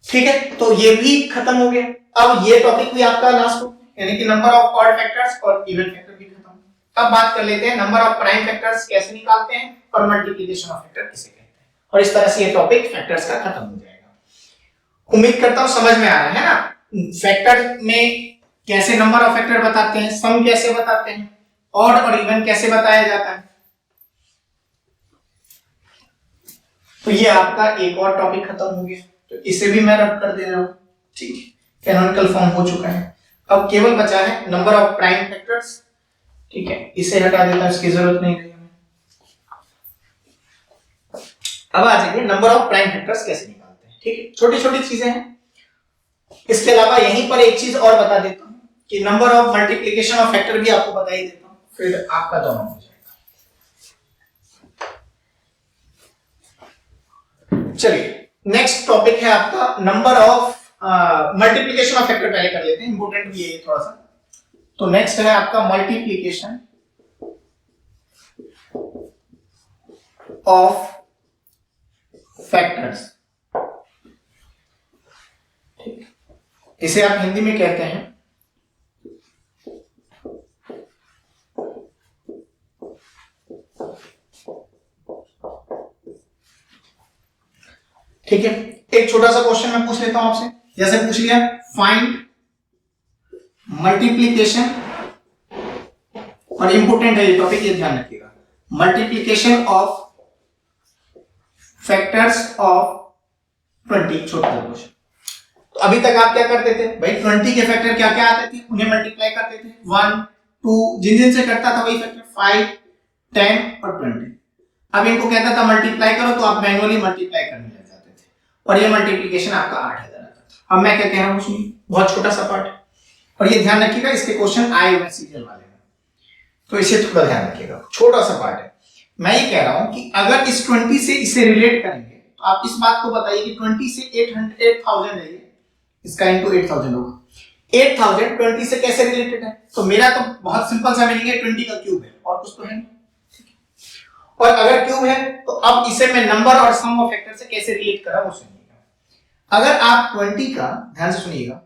ठीक है, तो ये भी खत्म हो गया। अब ये टॉपिक भी आपका लास्ट हो, यानी कि नंबर ऑफ ऑड फैक्टर्स और इवन फैक्टर भी खत्म। अब बात कर लेते हैं नंबर ऑफ प्राइम फैक्टर्स कैसे निकालते हैं और मल्टीप्लिकेशन ऑफ फैक्टर किसे कहते हैं, और इस तरह से ये टॉपिक फैक्टर्स का खत्म हो जाएगा। उम्मीद करता हूं समझ में आ रहा है ना, फैक्टर में कैसे नंबर ऑफ फैक्टर बताते हैं, सम कैसे बताते हैं, ऑड और इवन कैसे बताया जाता है। तो ये आपका एक और टॉपिक खत्म हो गया, तो इसे भी मैं रब कर दे रहा हूं, ठीक है, कैनोनिकल फॉर्म हो चुका है। अब केवल बचा है नंबर ऑफ प्राइम फैक्टर्स, ठीक है, इसे हटा देता हूं, इसकी जरूरत नहीं रही हमें। अब आ जाइए नंबर ऑफ प्राइम फैक्टर्स कैसे निकालते हैं, ठीक है, छोटी छोटी चीजें हैं। इसके अलावा यहीं पर एक चीज और बता देता हूं कि number of multiplication of factor भी आपको बता ही देता हूं, फिर आपका दोनों हो जाएगा। चलिए नेक्स्ट टॉपिक है आपका number of multiplication of factor. पहले कर लेते हैं, इंपोर्टेंट भी है ये थोड़ा सा। तो नेक्स्ट है आपका मल्टीप्लिकेशन ऑफ फैक्टर्स, ठीक, इसे आप हिंदी में कहते हैं ठीक है। एक छोटा सा क्वेश्चन मैं पूछ लेता हूं आपसे, जैसे पूछ लिया फाइंड मल्टीप्लिकेशन, और इंपोर्टेंट है ये टॉपिक, ये ध्यान रखिएगा, मल्टीप्लिकेशन ऑफ फैक्टर्स ऑफ 20। छोटा सा क्वेश्चन। तो अभी तक आप क्या करते थे भाई, 20 के फैक्टर क्या क्या आते थे, उन्हें मल्टीप्लाई करते थे, 1 2 जिन जिन से करता था वही फैक्टर, 5 10 और 20। अब इनको कहता था मल्टीप्लाई करो, तो आप मैन्युअली मल्टीप्लाई करने लग जाते थे, और ये मल्टीप्लिकेशन आपका 8000 आता था। अब मैं क्या कह रहा हूं, सुनिए, बहुत छोटा सा पार्ट है, और ये ध्यान रखिएगा, इसके क्वेश्चन आए हुए सीरियल वाले में, तो इसे थोड़ा ध्यान रखिएगा, छोटा सा पार्ट है। मैं ये कह रहा हूं कि अगर इस 20 से इसे रिलेट करेंगे, तो आप इस बात को बताइए कि 20 से 8000 है, इसका इनटू 8000 होगा। 8000 20 से कैसे रिलेटेड है, तो मेरा तो बहुत सिंपल सा मीनिंग है, 20 का क्यूब है, और कुछ तो है नहीं, और अगर क्यूब है तो अब इसे मैं नंबर और सम ऑफ फैक्टर से कैसे रिलेट करा वो सुनिएगा। अगर आप 20 का, ध्यान से सुनिएगा,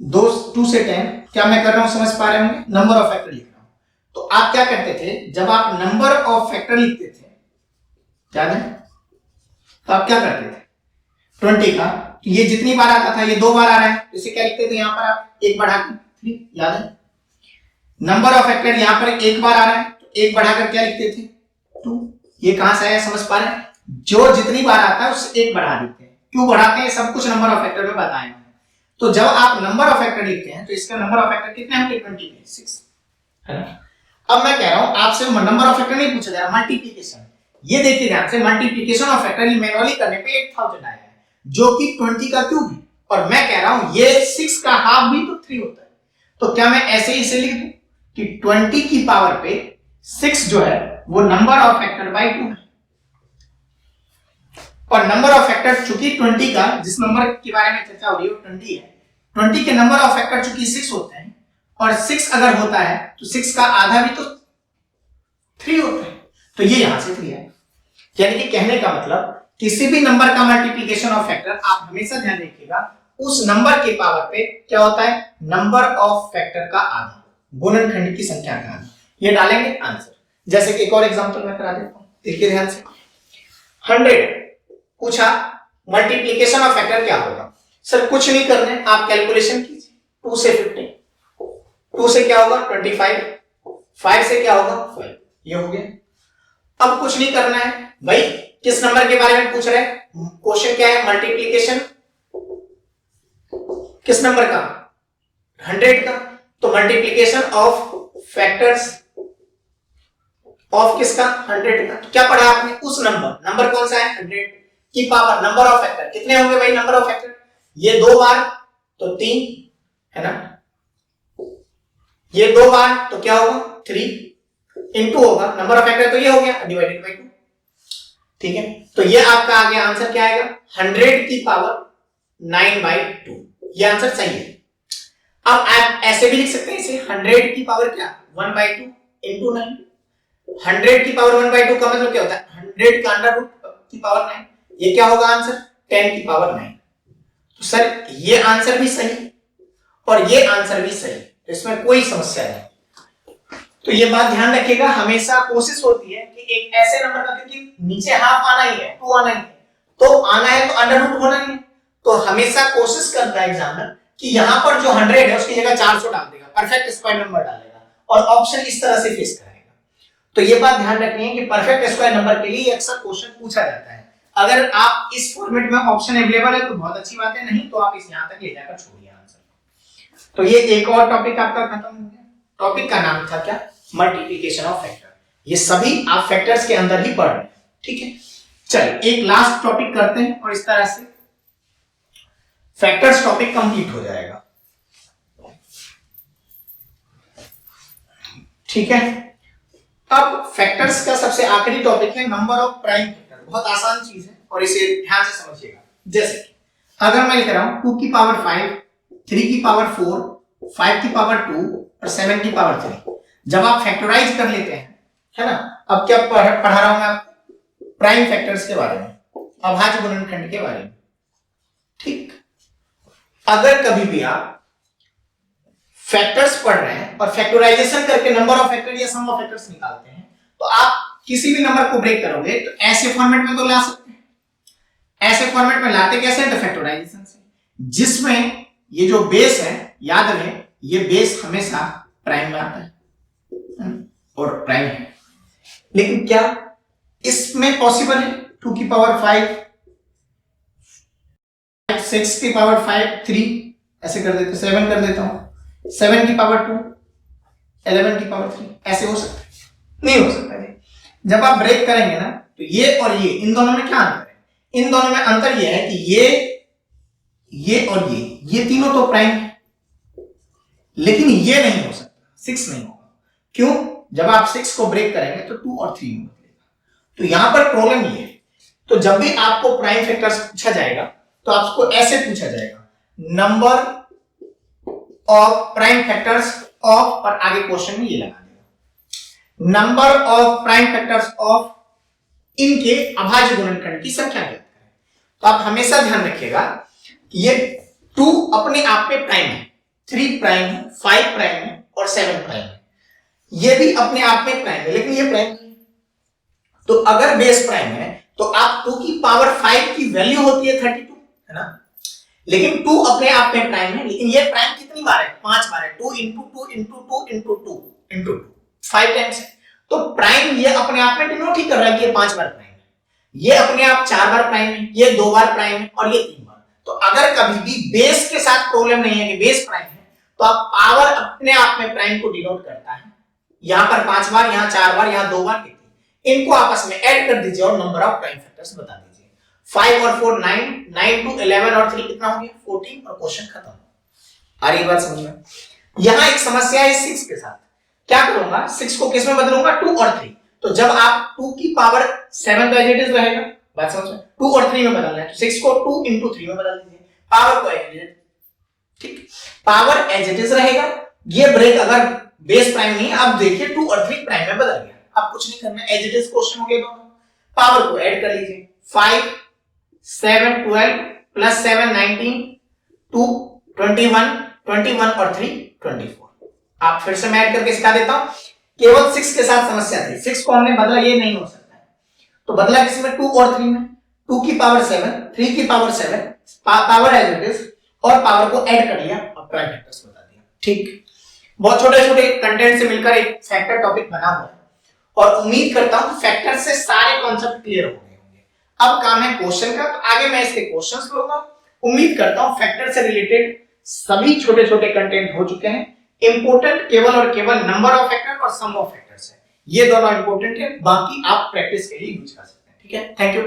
2 से 10 क्या मैं कर रहा हूं, समझ पा रहे होंगे, नंबर ऑफ फैक्टर लिख रहा हूं, तो आप क्या करते थे, जब आप नंबर ऑफ फैक्टर लिखते थे, याद है, तो आप क्या करते थे 20 का, तो ये जितनी बार आता था ये 2 बार आ रहा है, इसे क्या लिखते थे यहाँ पर आप 1 बढ़ाकर 3, याद है। नंबर ऑफ फैक्टर यहाँ पर 1 बार आ रहा है तो 1 बढ़ाकर क्या लिखते थे 2। ये कहां से आया समझ पा रहे हैं, जो जितनी बार आता है उससे 1 बढ़ा देते हैं। क्यों बढ़ाते हैं सब कुछ नंबर ऑफ फैक्टर में बताएंगे। तो जब आप नंबर ऑफ फैक्टर लिखते हैं तो इसका नंबर ऑफ फैक्टर कितने होंगे 26 है ना। अब मैं कह रहा हूं आपसे नंबर ऑफ फैक्टर नहीं पूछा जा रहा, मल्टीप्लिकेशन। ये देखिए ध्यान से, मल्टीप्लिकेशन ऑफ फैक्टर ये मैनुअली करने पे 8000 आया है, जो कि 20 का क्यूब है। और मैं कह रहा हूं ये 6 का हाफ भी तो 3 होता है। तो क्या मैं ऐसे ही इसे लिख दूं कि 20 की पावर पे 6 जो है वो नंबर ऑफ फैक्टर बाय 2 है। और नंबर ऑफ फैक्टर चूंकि 20 का, जिस नंबर के बारे में चर्चा हो रही है वो 20 है, 20 के नंबर ऑफ फैक्टर चूंकि 6 होते हैं, और 6 अगर होता है तो 6 का आधा भी तो 3 होता है, तो ये यहां से 3 है। यानी कि कहने का मतलब किसी भी नंबर का मल्टीप्लिकेशन ऑफ फैक्टर आप हमेशा ध्यान रखिएगा उस नंबर के पावर पे क्या होता है, नंबर ऑफ फैक्टर का आधा, गुणनखंड की संख्या का आधा। ये डालेंगे आंसर। जैसे कि एक और एग्जांपल मैं करा देता हूं, देखिए ध्यान से। 100 पूछा मल्टीप्लिकेशन ऑफ फैक्टर क्या होगा। सर कुछ नहीं करना है, आप कैलकुलेशन कीजिए। 2 से 15, 2 से क्या होगा 25, 5 से क्या होगा 5, ये हो गया। अब कुछ नहीं करना है भाई, किस नंबर के बारे में पूछ रहे हैं, क्वेश्चन क्या है, मल्टीप्लिकेशन किस नंबर का 100 का। तो मल्टीप्लिकेशन ऑफ फैक्टर्स ऑफ किसका 100 का। तो क्या पढ़ा आपने, उस नंबर कौन सा है 100 की पावर नंबर ऑफ फैक्टर कितने होंगे भाई, नंबर ऑफ फैक्टर ये 2 बार तो 3 है ना, ये 2 बार तो क्या होगा 3 इंटू होगा नंबर ऑफ फैक्टर, तो ये हो गया डिवाइडेड बाय 2। ठीक है, तो ये आपका आ गया आंसर, क्या आएगा 100 की पावर 9/2, ये आंसर सही है। अब आप ऐसे भी लिख सकते हैं इसे, 100 की पावर क्या 1/2 इंटू 9। 100 की पावर 1/2 का मतलब क्या होता है 100 का अंडर रूट की पावर 9, ये क्या होगा आंसर 10 की पावर 9। तो सर ये आंसर भी सही और ये आंसर भी सही, इसमें कोई समस्या नहीं। तो ये बात ध्यान रखिएगा, हमेशा कोशिश होती है कि एक ऐसे नंबर का, क्योंकि नीचे हाफ आना ही है 2 आना ही है, तो आना है तो अंडर रूट होना ही है, तो हमेशा कोशिश करता है एग्जामिनर कि यहां पर जो 100 है उसकी जगह 400 डाल देगा, परफेक्ट स्क्वायर नंबर डालेगा और ऑप्शन इस तरह से फेस करेगा। तो ये बात ध्यान रखनी है कि परफेक्ट स्क्वायर नंबर के लिए अक्सर क्वेश्चन पूछा जाता है। अगर आप इस फॉर्मेट में ऑप्शन अवेलेबल है तो बहुत अच्छी बात है, नहीं तो आप इस यहां तक ले जाकर छोड़िए आंसर। तो ये एक और टॉपिक आपका खत्म हो गया। टॉपिक का नाम था क्या, मल्टीप्लिकेशन ऑफ फैक्टर। ये सभी आप फैक्टर्स के अंदर ही पढ़ रहे हैं, ठीक है। चलिए एक लास्ट टॉपिक करते हैं और इस तरह से फैक्टर्स टॉपिक कंप्लीट हो जाएगा, ठीक है। अब फैक्टर्स का सबसे आखिरी टॉपिक है नंबर ऑफ प्राइम फैक्टर। बहुत आसान चीज है और इसे ध्यान से समझिएगा। जैसे कि अगर मैं लिख रहा हूं 2 की पावर 5, 3 की पावर 4, 5 की पावर 2 और 7 की पावर 3, जब आप फैक्टराइज कर लेते हैं, है ना। अब क्या पढ़ा रहा हूं मैं आपको, प्राइम फैक्टर्स के बारे में, अभाज्य गुणनखंड के बारे में, ठीक। अगर कभी भी आप फैक्टर्स पढ़ रहे हैं और फैक्टराइजेशन करके नंबर ऑफ फैक्टर या सम ऑफ फैक्टर्स निकालते हैं, तो आप किसी भी नंबर को ब्रेक करोगे तो ऐसे फॉर्मेट में तो ला सकते हैं। ऐसे फॉर्मेट में लाते कैसे हैं, तो फैक्टराइजेशन से, जिसमें ये जो बेस है, याद रहे ये बेस हमेशा प्राइम में आता है और प्राइम है। लेकिन क्या इसमें पॉसिबल है 2 की पावर 5, 6 की पावर 5, 3 ऐसे कर देते, 7 कर देता हूं, 7 की पावर 2, 11 की पावर 3, ऐसे हो सकता है? नहीं हो सकता है। जब आप ब्रेक करेंगे ना तो ये और ये, इन दोनों में क्या अंतर है, इन दोनों में अंतर ये है कि ये और ये तीनों तो प्राइम है, लेकिन ये नहीं हो सकता, 6 नहीं होगा। क्यों, जब आप 6 को ब्रेक करेंगे तो 2 और 3 बदलेगा। तो यहां पर प्रॉब्लम ये है। तो जब भी आपको प्राइम फैक्टर्स पूछा जाएगा तो आपको ऐसे पूछा जाएगा, number of prime factors of, और आगे क्वेश्चन में ये लगा देगा, number of prime factors of इनके अभाज्य गुणनखंड की संख्या ज्ञात करें। तो आप हमेशा ध्यान रखिएगा कि ये 2 अपने आप में प्राइम है, 3 प्राइम है, 5 प्राइम है और 7 प्राइम है। ये भी अपने आप में प्राइम है, लेकिन ये प्राइम नहीं है। तो अगर बेस प्राइम है तो आप 2 की पावर 5 की वैल्यू होती है 32, है ना, लेकिन 2 अपने आप में प्राइम है, लेकिन ये प्राइम कितनी बार है, 5 बार है, 2 into 2 into 2 into 2 into 2, 5 times है। तो प्राइम ये अपने आप में डिनोट ही कर रहा है कि ये 5 बार प्राइम है, ये अपने आप 4 बार प्राइम है, ये 2 बार प्राइम है और ये 3 बार। तो अगर कभी भी बेस के साथ प्रॉब्लम नहीं है कि बेस प्राइम है, तो आप पावर अपने आप में प्राइम को डिनोट करता है, यहां पर 5 बार, यहां 4 बार, यहां 2 बार, इनको आपस में ऐड कर दीजिए और नंबर ऑफ प्राइम फैक्टर्स बता दीजिए। 5 और 4 9, 9 2 11 और 3 कितना हो गया 14 और क्वेश्चन खत्म। आ रही बात समझ में? यहां एक समस्या है 6 के साथ, क्या करूंगा 6 को किस में बदलूंगा 2 और 3। तो जब आप 2 की पावर 7 तो एज इट इज रहेगा, बात समझ में, 2 और 3 में बदलना है तो 6 को 2 into 3 में बदल दीजिए, पावर को एज इट इज, ठीक, पावर एज इट इज रहेगा। ये ब्रेक अगर बेस प्राइम नहीं है, आप देखिए 2 और 3 प्राइम में बदल गया, अब कुछ नहीं करना, एज इट इज क्वेश्चन हो गया दोनों। पावर को ऐड कर लीजिए, 5 7 12 प्लस 7 19 2 21 21 और 3 24। आप फिर से मैं ऐड करके सिखा देता हूं, केवल 6 के साथ समस्या थी, 6 को हमने बदला, ये नहीं हो सकता है, तो बदला किसमें 2 और 3 में, 2 की पावर 7 3 की power 7 power as it is और पावर को ऐड कर लिया और प्राइम फैक्टर्स बता दिया। ठीक, बहुत छोटे छोटे कंटेंट से मिलकर एक फैक्टर टॉपिक बना हुआ है और उम्मीद करता हूं फैक्टर से सारे कॉन्सेप्ट क्लियर हो गए होंगे। अब काम है क्वेश्चन का, तो आगे मैं इसके क्वेश्चंस लूंगा। उम्मीद करता हूं फैक्टर से रिलेटेड सभी छोटे छोटे कंटेंट हो चुके हैं। इंपॉर्टेंट केवल और केवल नंबर ऑफ फैक्टर और सम ऑफ फैक्टर्स है, ये दोनों इंपॉर्टेंट है, बाकी आप प्रैक्टिस के लिए यूज कर सकते हैं। ठीक है, थैंक यू।